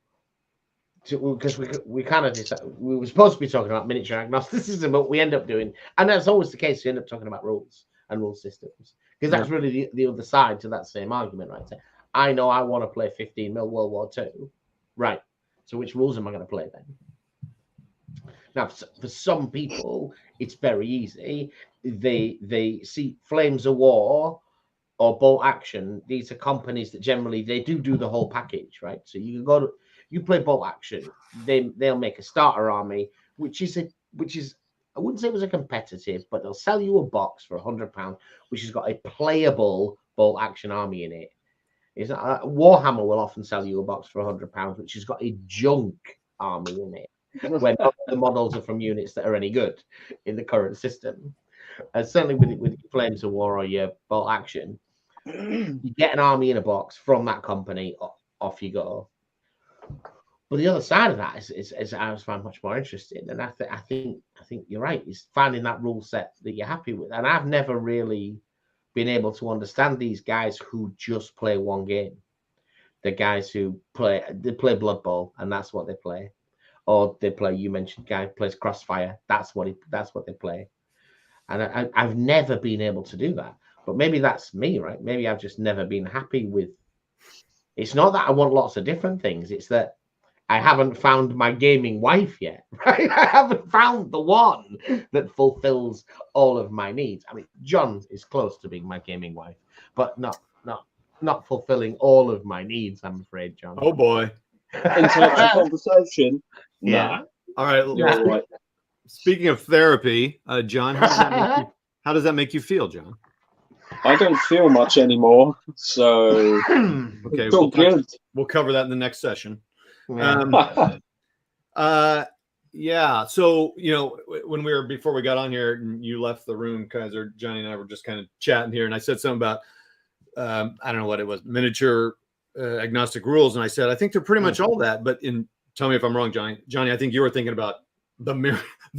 because we kind of we were supposed to be talking about miniature agnosticism, but we end up doing, and that's always the case. We end up talking about rules and rule systems, because that's really the other side to that same argument, right? So I know I want to play 15 mil World War II, right? So which rules am I going to play then? Now, for some people, it's very easy. They see Flames of War or Bolt Action. These are companies that generally they do the whole package, right? So you can go to, you play Bolt Action, they'll make a starter army, which is I wouldn't say it was a competitive, but they'll sell you a box for £100, which has got a playable Bolt Action army in it. Warhammer will often sell you a box for £100, which has got a junk army in it, when the models are from units that are any good in the current system. Certainly with Flames of War or your Bolt Action, you get an army in a box from that company, off you go. But the other side of that is I find much more interesting, and I think you're right. Is finding that rule set that you're happy with, and I've never really been able to understand these guys who just play one game. The guys who play Blood Bowl, and that's what they play, or they play. You mentioned guy plays Crossfire. That's what they play, and I've never been able to do that. But maybe that's me, right? Maybe I've just never been happy with. It's not that I want lots of different things. It's that I haven't found my gaming wife yet, right? I haven't found the one that fulfills all of my needs. I mean, John is close to being my gaming wife, but not fulfilling all of my needs, I'm afraid, John. Oh boy. Intellectual conversation. Yeah. Nah. All right. You're right. Speaking of therapy, John, how does that make you feel, John? I don't feel much anymore, so okay, it's all good. We'll cover that in the next session. Yeah. Yeah. So, you know, before we got on here and you left the room, Kaiser, Johnny and I were just kind of chatting here, and I said something about, I don't know what it was, miniature agnostic rules. And I said, I think they're pretty much all that, but tell me if I'm wrong, Johnny, I think you were thinking about the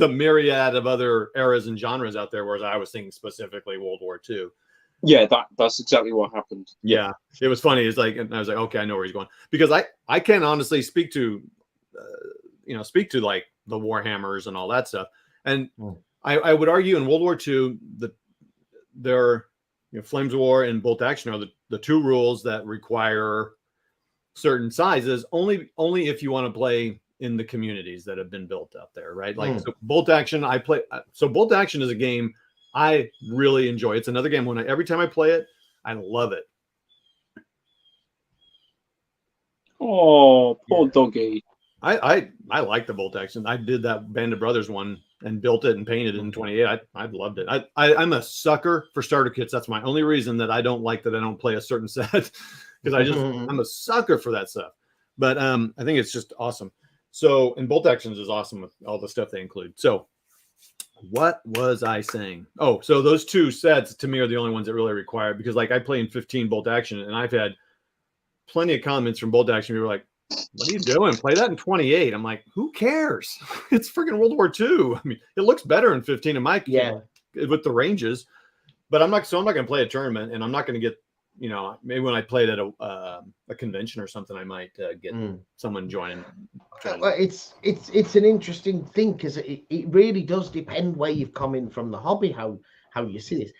myriad of other eras and genres out there, whereas I was thinking specifically World War II. Yeah, that's exactly what happened. Yeah, it was funny. It's like, and I was like, okay, I know where he's going, because I can honestly speak to like the Warhammers and all that stuff. And I would argue in World War II that there, Flames of War and Bolt Action are the two rules that require certain sizes only if you want to play in the communities that have been built out there, right? Like so Bolt Action, so Bolt Action is a game I really enjoy. It's another game every time I play it, I love it. Oh, poor doggy. I like the Bolt Action. I did that Band of Brothers one and built it and painted it in 28. I loved it. I'm a sucker for starter kits. That's my only reason that I don't like that I don't play a certain set, because I'm a sucker for that stuff. But I think it's just awesome. So, and Bolt Actions is awesome with all the stuff they include. So what was I saying? Oh, so those two sets to me are the only ones that really require, because like I play in 15 Bolt Action, and I've had plenty of comments from Bolt Action. People are like, what are you doing? Play that in 28. I'm like, who cares? It's freaking World War II. I mean, it looks better in 15 in my with the ranges, but I'm not going to play a tournament, and I'm not going to get, maybe when I played at a convention or something, I might get someone joining. Well, it's an interesting thing, because it really does depend where you've come in from the hobby, how you see this.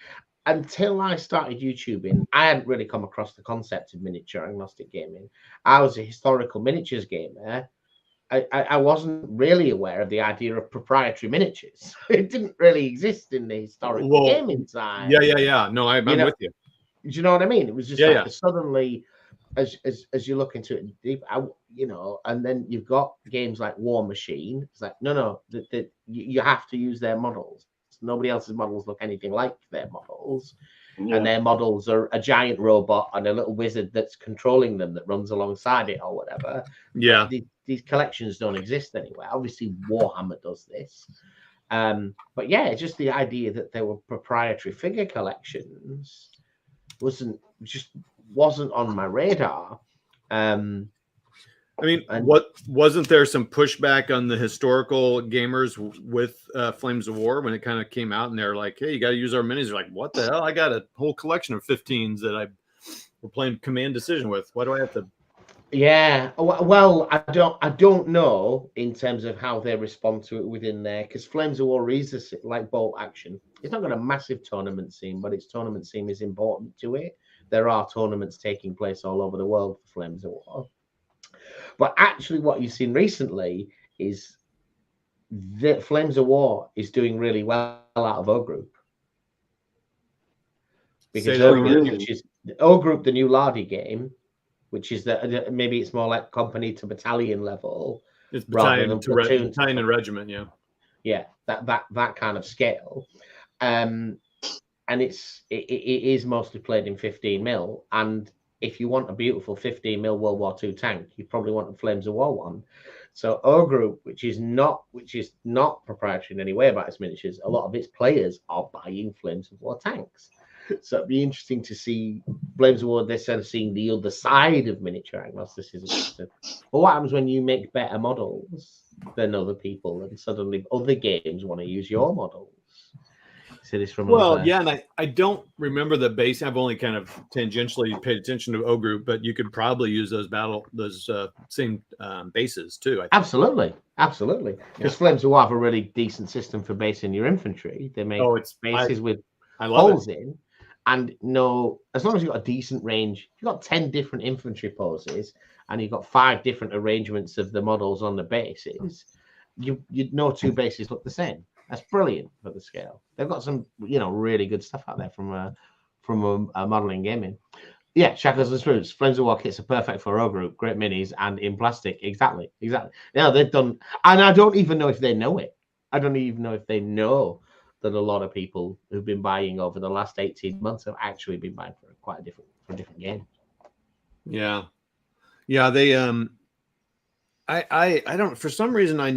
Until I started YouTubing, I hadn't really come across the concept of miniature agnostic gaming. I was a historical miniatures gamer. I wasn't really aware of the idea of proprietary miniatures. It didn't really exist in the historical gaming side. Yeah. No, I'm with you. Do you know what I mean? It was just suddenly, as you look into it deep, and then you've got games like War Machine. It's like, no, you have to use their models. Nobody else's models look anything like their models. Yeah. And their models are a giant robot and a little wizard that's controlling them that runs alongside it or whatever. Yeah. These collections don't exist anywhere. Obviously, Warhammer does this. But yeah, just the idea that there were proprietary figure collections wasn't on my radar. I mean, wasn't there some pushback on the historical gamers with Flames of War when it kind of came out, and they're like, "Hey, you got to use our minis." They're like, "What the hell? I got a whole collection of 15s that we're playing Command Decision with. Why do I have to?" Yeah, well, I don't know in terms of how they respond to it within there, because Flames of War is like Bolt Action. It's not got a massive tournament scene, but its tournament scene is important to it. There are tournaments taking place all over the world for Flames of War. But actually, what you've seen recently is that Flames of War is doing really well out of O Group. Because O Group, the new Lardy game, which is maybe it's more like company to battalion level. It's battalion to battalion and regiment, yeah. Yeah, that kind of scale. And it is mostly played in 15 mil. And if you want a beautiful 15 mil World War II tank, you probably want a Flames of War one. So O Group, which is not proprietary in any way about its miniatures, a lot of its players are buying Flames of War tanks. So it'd be interesting to see Flames of War. They're sort of seeing the other side of miniature agnosticism. But what happens when you make better models than other people, and suddenly other games want to use your models? So this from yeah, and I don't remember the base. I've only kind of tangentially paid attention to O Group, but you could probably use those same bases too. Absolutely. Because Flames of War have a really decent system for basing your infantry. They make bases with holes in. And as long as you've got a decent range, you've got 10 different infantry poses and you've got 5 different arrangements of the models on the bases, you'd know 2 bases look the same. That's brilliant for the scale. They've got some, really good stuff out there from a modeling gaming. Yeah, Shackles and Screws. Flames of War kits are perfect for O Group, great minis, and in plastic. Exactly. Now they've done, and I don't even know if they know it. I don't even know if they know that a lot of people who've been buying over the last 18 months have actually been buying for a different game. Yeah. They I don't, for some reason I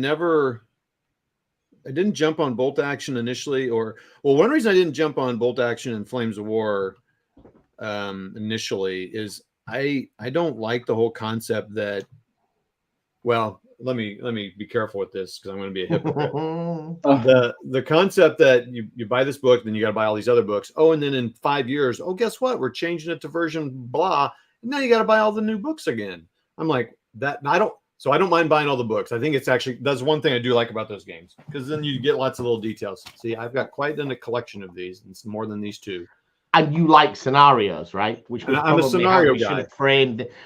didn't jump on Bolt Action initially, one reason I didn't jump on Bolt Action and Flames of War initially is I don't like the whole concept that, well, let me be careful with this because I'm going to be a hypocrite. The concept that you buy this book, then you got to buy all these other books. Oh, and then in 5 years, guess what? We're changing it to version blah. And now you got to buy all the new books again. I'm like that. I don't mind buying all the books. I think that's one thing I do like about those games, because then you get lots of little details. See, I've got quite a collection of these. It's more than these 2. And you like scenarios, right? Which I'm a scenario guy.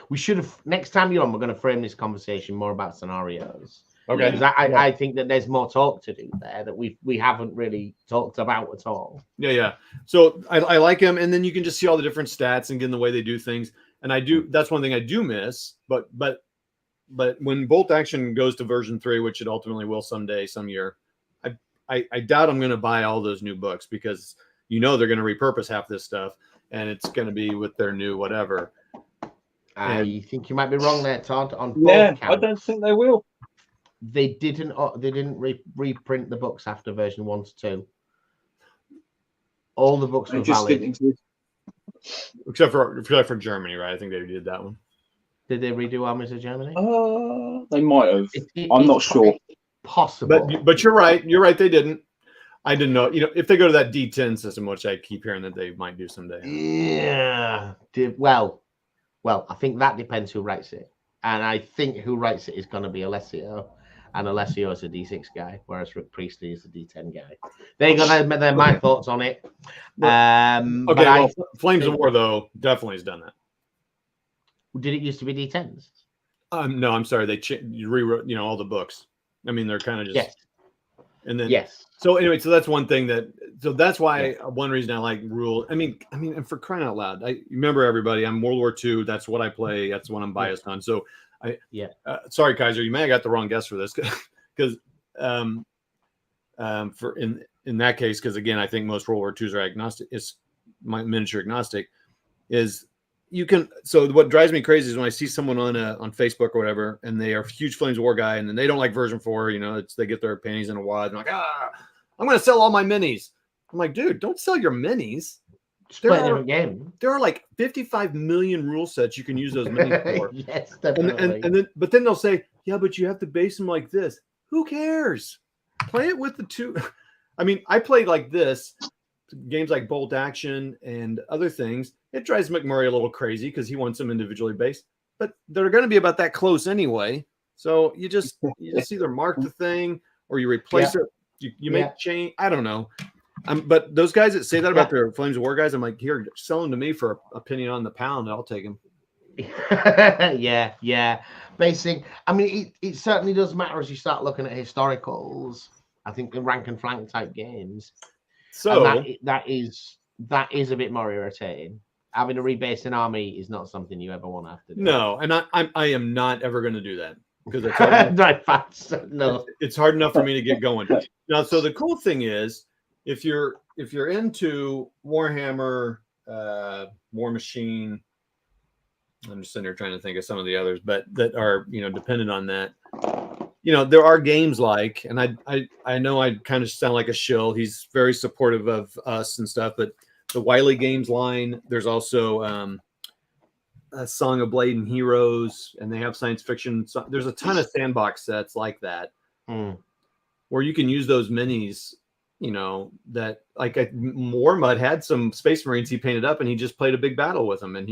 We should have next time you're on, we're going to frame this conversation more about scenarios. Okay. Because I think that there's more talk to do there that we haven't really talked about at all. Yeah. So I like them, and then you can just see all the different stats and get in the way they do things. And that's one thing I do miss. But when Bolt Action goes to version 3, which it ultimately will someday, some year, I doubt I'm going to buy all those new books, because they're going to repurpose half this stuff, and it's going to be with their new whatever. I think you might be wrong there, Todd. On I don't think they will. They didn't reprint the books after version 1 to 2. All the books were valid, except for Germany, right? I think they did that one. Did they redo Armies of Germany? They might have. I'm not sure. Possible, but you're right. You're right. They didn't. I didn't know. If they go to that D10 system, which I keep hearing that they might do someday. Yeah. Well, I think that depends who writes it, and I think who writes it is going to be Alessio, and Alessio is a D6 guy, whereas Rick Priestley is a D10 guy. They're my thoughts on it. Flames of War though definitely has done that. Did it used to be D10s? No, I'm sorry. They rewrote all the books. I mean, they're kind of just yes. And then yes. So anyway, so that's one thing that's why one reason I like rule. I mean, and for crying out loud, I remember everybody. I'm World War II. That's what I play. That's what I'm biased on. So sorry, Kaiser, you may have got the wrong guess for this, because for in that case, because again, I think most World War IIs are agnostic. It's my miniature agnostic. Is you can. So what drives me crazy is when I see someone on Facebook or whatever, and they are a huge Flames of War guy, and then they don't like version 4. They get their panties in a wad. And like, I'm going to sell all my minis. I'm like, dude, don't sell your minis. Split a different game. There are like 55 million rule sets you can use those minis for. Yes, definitely. But then they'll say, yeah, but you have to base them like this. Who cares? Play it with the two. I mean, I played like this, games like Bolt Action and other things. It drives McMurray a little crazy because he wants them individually based, but they're going to be about that close anyway. So you just either mark the thing or you replace it. You make change. I don't know. But those guys that say that about their Flames of War guys, I'm like, here, sell them to me for a penny on the pound. I'll take them. yeah. Basic. I mean, it certainly does matter as you start looking at historicals. I think the rank and flank type games. So that is a bit more irritating. Having to rebase an army is not something you ever want to have to do. No, and I am not ever going to do that because it's hard no, it's hard enough for me to get going. Now, so the cool thing is, if you're into Warhammer, War Machine, I'm just sitting here trying to think of some of the others, but that are dependent on that. There are games like, and I know I kind of sound like a shill. He's very supportive of us and stuff, but the Wiley Games line. There's also a Song of Blade and Heroes, and they have science fiction. So there's a ton of sandbox sets like that, where you can use those minis. That like Warmud had some Space Marines he painted up, and he just played a big battle with them, and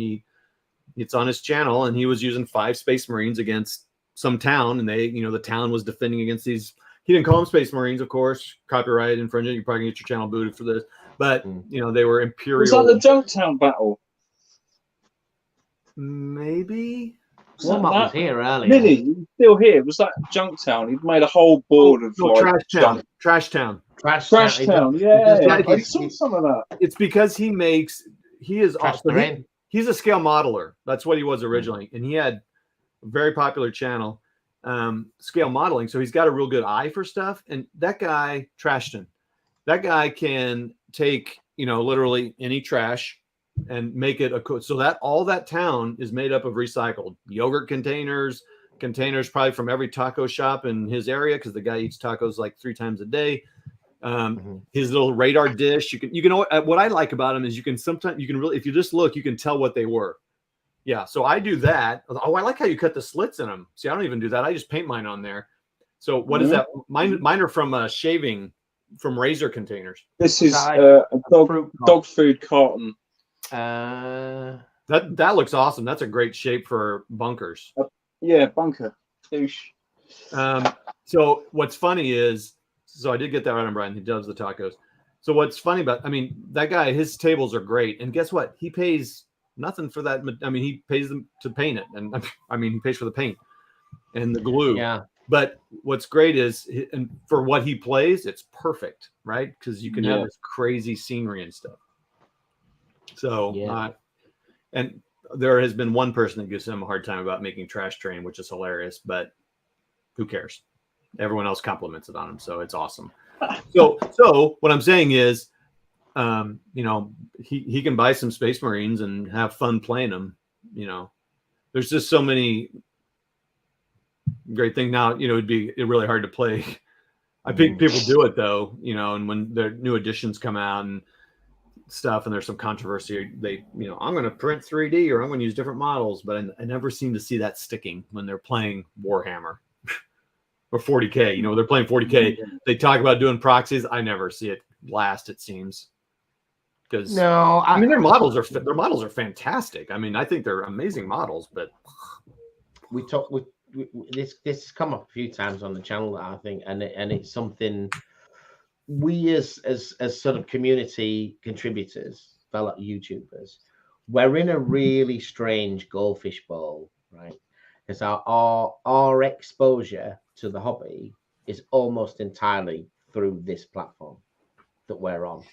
it's on his channel, and he was using 5 Space Marines against some town, and they, the town was defending against these. He didn't call them Space Marines, of course, copyright infringement. You probably get your channel booted for this, but they were Imperial. Was that the Junktown battle? Maybe. Was here earlier. Mini, still here. Was that Junktown? He'd made a whole board of Trash Town. Yeah, I saw some of that. It's because he is also he's a scale modeler. That's what he was originally, and he had a very popular channel, scale modeling. So he's got a real good eye for stuff. And that guy, Trashton, that guy can take literally any trash and make it so that all that town is made up of recycled yogurt containers probably from every taco shop in his area, because the guy eats tacos like 3 times a day. His little radar dish, you can what I like about him is you can really, if you just look, you can tell what they were. Yeah, so I do that. Oh, I like how you cut the slits in them. See, I don't even do that. I just paint mine on there. So what is that? Mine are from shaving from razor containers. This is a dog food carton. That looks awesome. That's a great shape for bunkers. Bunker. So what's funny is, so I did get that right on Brian. He does the tacos. So what's funny about, that guy, his tables are great. And guess what? He pays nothing for that. He pays them to paint it. And he pays for the paint and the glue. Yeah. But what's great is, and for what he plays, it's perfect, right? Because you can have this crazy scenery and stuff. So, and there has been one person that gives him a hard time about making Trash Train, which is hilarious, but who cares? Everyone else compliments it on him, so it's awesome. So what I'm saying is, he can buy some Space Marines and have fun playing them. There's just so many great things. Now, it'd be really hard to play. I think people do it though, and when the new editions come out and stuff, and there's some controversy, I'm going to print 3D or I'm going to use different models, but I never seem to see that sticking when they're playing Warhammer or 40K. They're playing 40K. They talk about doing proxies. I never see it last, it seems. Because their models are fantastic. I think they're amazing models, but this has come up a few times on the channel, I think, and it's something we as sort of community contributors, fellow YouTubers, we're in a really strange goldfish bowl, right? Because our exposure to the hobby is almost entirely through this platform that we're on.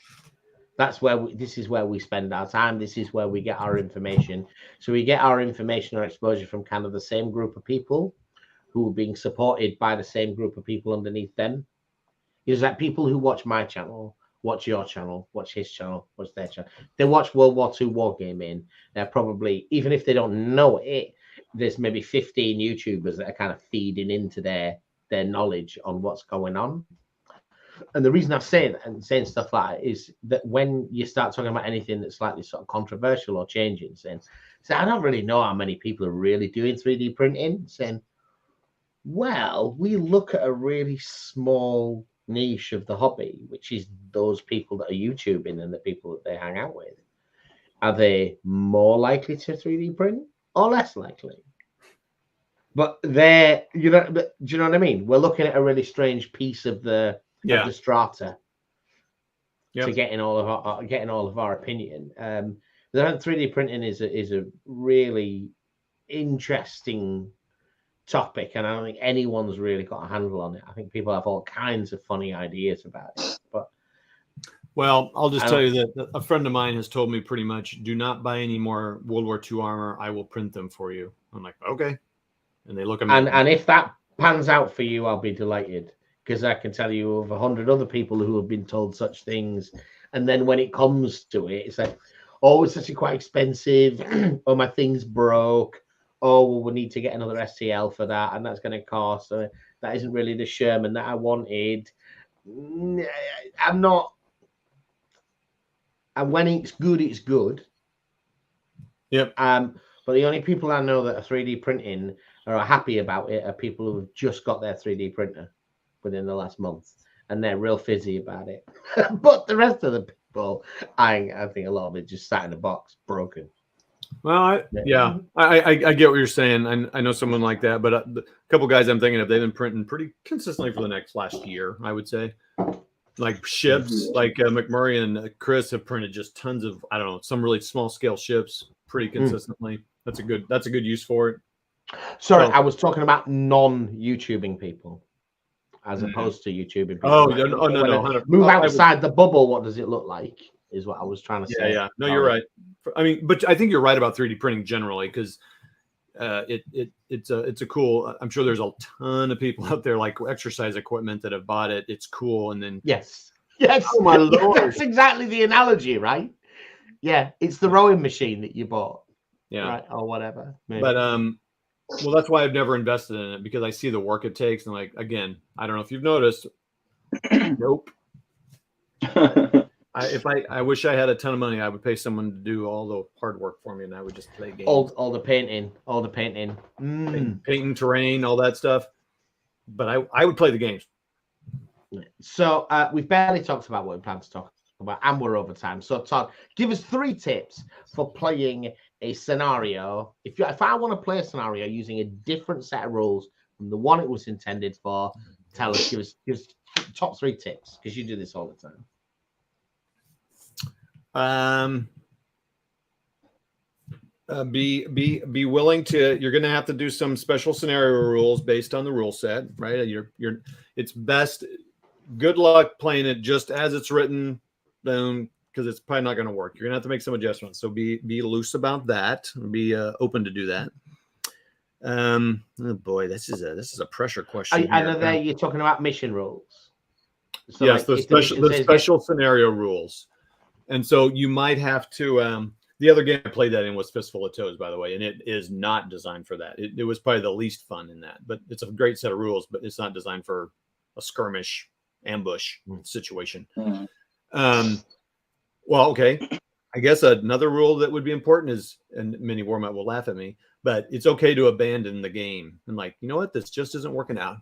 That's where this is where we spend our time. This is where we get our information. So we get our information or exposure from kind of the same group of people who are being supported by the same group of people underneath them. Is that people who watch my channel, watch your channel, watch his channel, watch their channel. They watch World War II Wargaming. They're probably, even if they don't know it, there's maybe 15 YouTubers that are kind of feeding into their knowledge on what's going on. And the reason I say that and saying stuff like that is that when you start talking about anything that's slightly sort of controversial or changing, saying, so I don't really know how many people are really doing 3D printing, saying, well, we look at a really small niche of the hobby, which is those people that are YouTubing and the people that they hang out with. Are they more likely to 3D print or less likely? But they're, you know, do you know what I mean? We're looking at a really strange piece of the strata to getting all of our opinion. The 3D printing is a really interesting topic, and I don't think anyone's really got a handle on it. I think people have all kinds of funny ideas about it. But well, I'll just tell you that a friend of mine has told me pretty much, do not buy any more World War II armor. I will print them for you. I'm like, okay. And they look at me. And if that pans out for you, I'll be delighted, because I can tell you of 100 other people who have been told such things. And then when it comes to it, it's like, oh, it's actually quite expensive. Oh, my thing's broke. Oh, well, we need to get another STL for that, and that's going to cost. That isn't really the Sherman that I wanted. I'm not. And when it's good, it's good. Yep. But the only people I know that are 3D printing or are happy about it are people who have just got their 3D printer within the last month, and they're real fizzy about it. But the rest of the people, I think a lot of it just sat in a box, broken. Well, I get what you're saying. I know someone like that, but a couple guys I'm thinking of, they've been printing pretty consistently for the last year, I would say. Like ships, like McMurray and Chris have printed just tons of, I don't know, some really small scale ships pretty consistently. That's a good use for it. Sorry, I was talking about non-YouTubing people as opposed to YouTubing people. Oh, no. Move outside the bubble. What does it look like? Is what I was trying to say. Yeah. No, you're right. I mean, but I think you're right about 3D printing generally, because it's a cool. I'm sure there's a ton of people out there like exercise equipment that have bought it. It's cool, and then yes. Oh my Lord, that's exactly the analogy, right? Yeah, it's the rowing machine that you bought. Yeah, right, or whatever. Maybe. But well, that's why I've never invested in it, because I see the work it takes, and like, again, I don't know if you've noticed. Nope. I wish I had a ton of money, I would pay someone to do all the hard work for me, and I would just play games. All the painting, painting terrain, all that stuff. But I would play the games. So we've barely talked about what we plan to talk about, and we're over time. So Todd, give us 3 tips for playing a scenario. If I want to play a scenario using a different set of rules from the one it was intended for, tell us. Give us top 3 tips, because you do this all the time. Be willing to. You're going to have to do some special scenario rules based on the rule set, right? It's best. Good luck playing it just as it's written, because it's probably not going to work. You're going to have to make some adjustments. So be loose about that. Be open to do that. Oh boy, this is a pressure question. I know that you're talking about mission rules. So yes, like the special scenario rules. And so you might have to. The other game I played that in was Fistful of Toes, by the way, and it is not designed for that. It was probably the least fun in that, but it's a great set of rules. But it's not designed for a skirmish ambush situation. Well, okay. I guess another rule that would be important is, and Mini Warmat will laugh at me, but it's okay to abandon the game and like, you know what, this just isn't working out,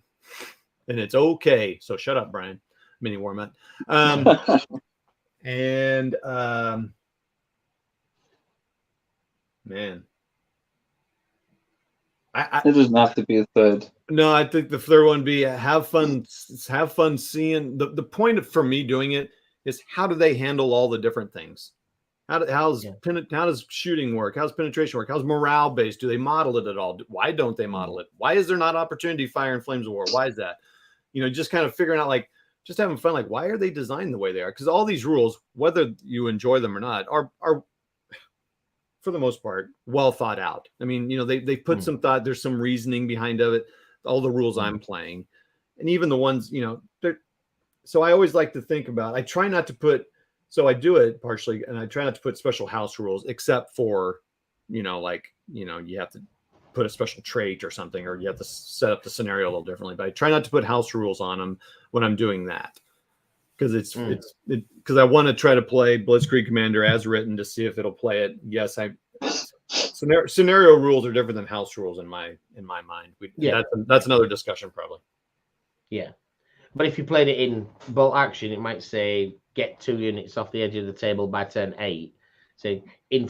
and it's okay. So shut up, Brian. Mini Warmat. And man, it doesn't have to be a third. No, I think the third one would be have fun seeing the point for me doing it is, how do they handle all the different things? How does shooting work? How's penetration work? How's morale based? Do they model it at all? Why don't they model it? Why is there not opportunity fire and flames of war? Why is that? Just kind of figuring out, like, just having fun. Like, why are they designed the way they are? Because all these rules, whether you enjoy them or not, are for the most part well thought out. I mean, they put some thought. There's some reasoning behind it. All the rules I'm playing, and even the ones, so I always like to think about. I try not to put. So I do it partially, and I try not to put special house rules, except for, you have to put a special trait or something, or you have to set up the scenario a little differently. But I try not to put house rules on them when I'm doing that. because because I want to try to play Blitzkrieg Commander as written to see if it'll play it. Yes, scenario rules are different than house rules in my mind. That's another discussion probably. Yeah, but if you played it in bolt action, it might say get 2 units off the edge of the table by turn 8. So in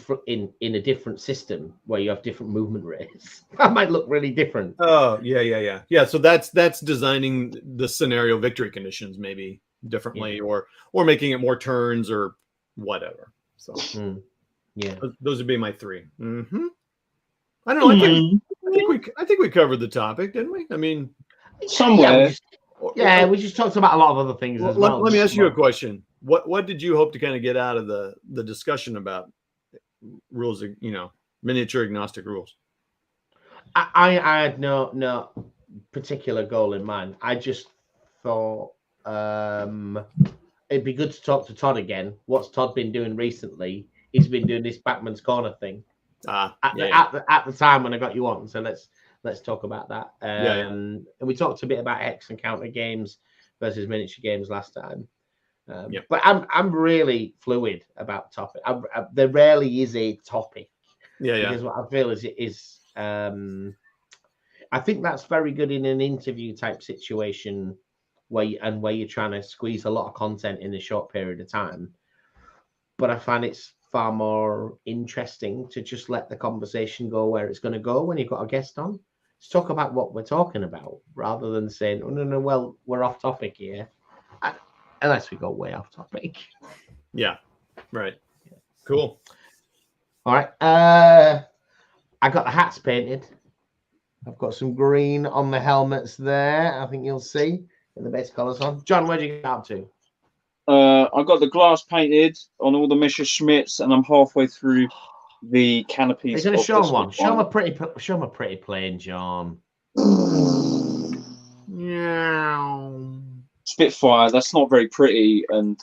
a different system where you have different movement rates, that might look really different. Oh yeah. So that's designing the scenario victory conditions maybe differently, or making it more turns or whatever. So yeah, those would be my 3. I don't know. I think we covered the topic, didn't we? I mean, somewhere. We just talked about a lot of other things as well. Let me ask you a question. What did you hope to kind of get out of the discussion about rules, miniature agnostic rules? I had no particular goal in mind. I just thought it'd be good to talk to Todd again. What's Todd been doing recently? He's been doing this Backman's Corner thing at the time when I got you on. So let's talk about that. And we talked a bit about X and counter games versus miniature games last time. But I'm really fluid about topic. There rarely is a topic. Because what I feel is I think that's very good in an interview type situation where you're trying to squeeze a lot of content in a short period of time. But I find it's far more interesting to just let the conversation go where it's going to go when you've got a guest on. Let's talk about what we're talking about rather than saying, oh, no, well, we're off topic here. Unless we go way off topic. Yeah, right. Cool. All right. I got the hats painted. I've got some green on the helmets there. I think you'll see in the base colours on. John, where'd you get up to? I got the glass painted on all the Messerschmitts, and I'm halfway through the canopies. You're going to show them one. Show them a pretty plane, John. Yeah. Spitfire, that's not very pretty, and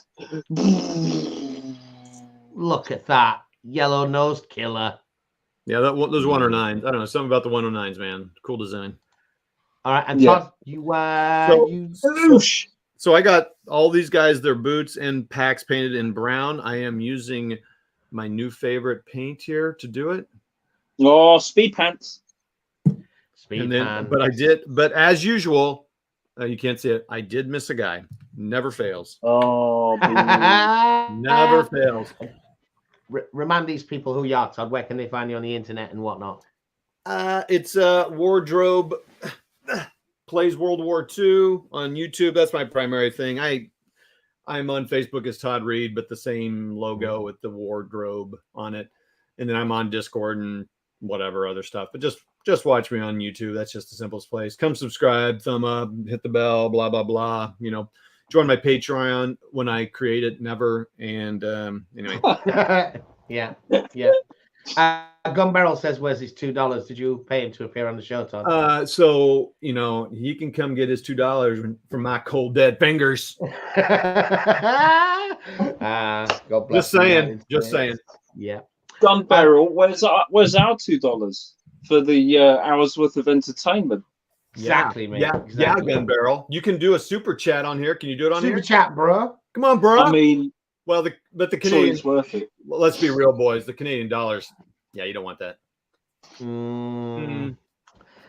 look at that yellow-nosed killer. Yeah, those 109s. I don't know, something about the 109s, man. Cool design. All right, and Todd, so I got all these guys, their boots and packs painted in brown. I am using my new favorite paint here to do it. Oh, speed pants. But as usual. You can't see it. I did miss a guy. Never fails. Oh, never fails. Remind these people who you are, Todd. Where can they find you on the internet and whatnot? It's Wardrobe Plays World War II on YouTube. That's my primary thing. I'm on Facebook as Todd Reed, but the same logo with the Wardrobe on it. And then I'm on Discord and whatever other stuff. But just watch me on YouTube. That's just the simplest place. Come subscribe, thumb up, hit the bell, blah, blah, blah. Join my Patreon when I create it, never. And anyway. Yeah. Gun Barrel says, where's his $2? Did you pay him to appear on the show, Todd? So, he can come get his $2 from my cold dead fingers. God bless. Just saying. Yeah. Gun Barrel, where's our $2 for the hour's worth of entertainment? Exactly, man. Yeah, Gun Barrel. You can do a super chat on here. Can you do it on here? Super chat, bro. Come on, bro. I mean, well, the Canadian it's worth it. Well, let's be real, boys. The Canadian dollars. Yeah, you don't want that.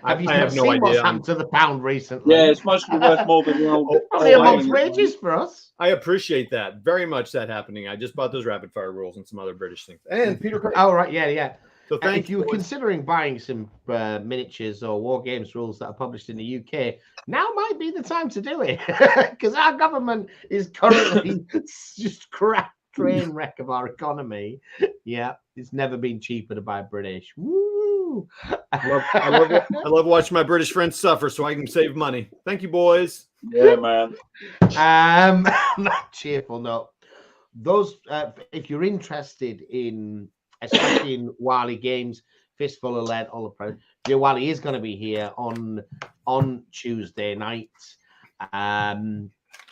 Have you seen what's happened to the pound recently? Yeah, it's mostly worth more than the old. Probably a month's wages for us. I appreciate that very much. That happening. I just bought those rapid fire rules and some other British things. And Peter Craig. Oh right, yeah. So if you were considering buying some miniatures or war games rules that are published in the UK, now might be the time to do it because our government is currently just crap train wreck of our economy. Yeah, it's never been cheaper to buy British. Woo! I love watching my British friends suffer so I can save money. Thank you, boys. Yeah, man. Cheerful note. Those, if you're interested in, especially in Wally Games, Fistful of Lead, all the pro. Joe Wally is going to be here on Tuesday night.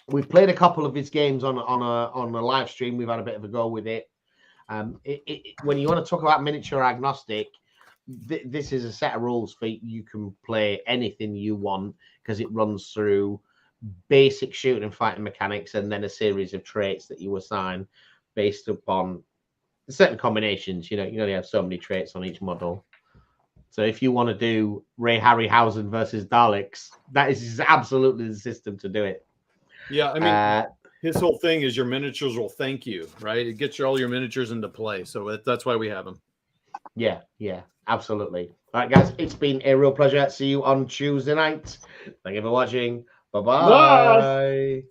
We've played a couple of his games on a live stream. We've had a bit of a go with it. When you want to talk about miniature agnostic, this is a set of rules for you can play anything you want because it runs through basic shooting and fighting mechanics, and then a series of traits that you assign based upon certain combinations. You only have so many traits on each model. So if you want to do Ray Harryhausen versus Daleks, that is absolutely the system to do it. Yeah, I mean, his whole thing is your miniatures will thank you, right? It gets all your miniatures into play. So that's why we have them. Yeah, absolutely. All right, guys, it's been a real pleasure. See you on Tuesday night. Thank you for watching. Bye-bye. Bye.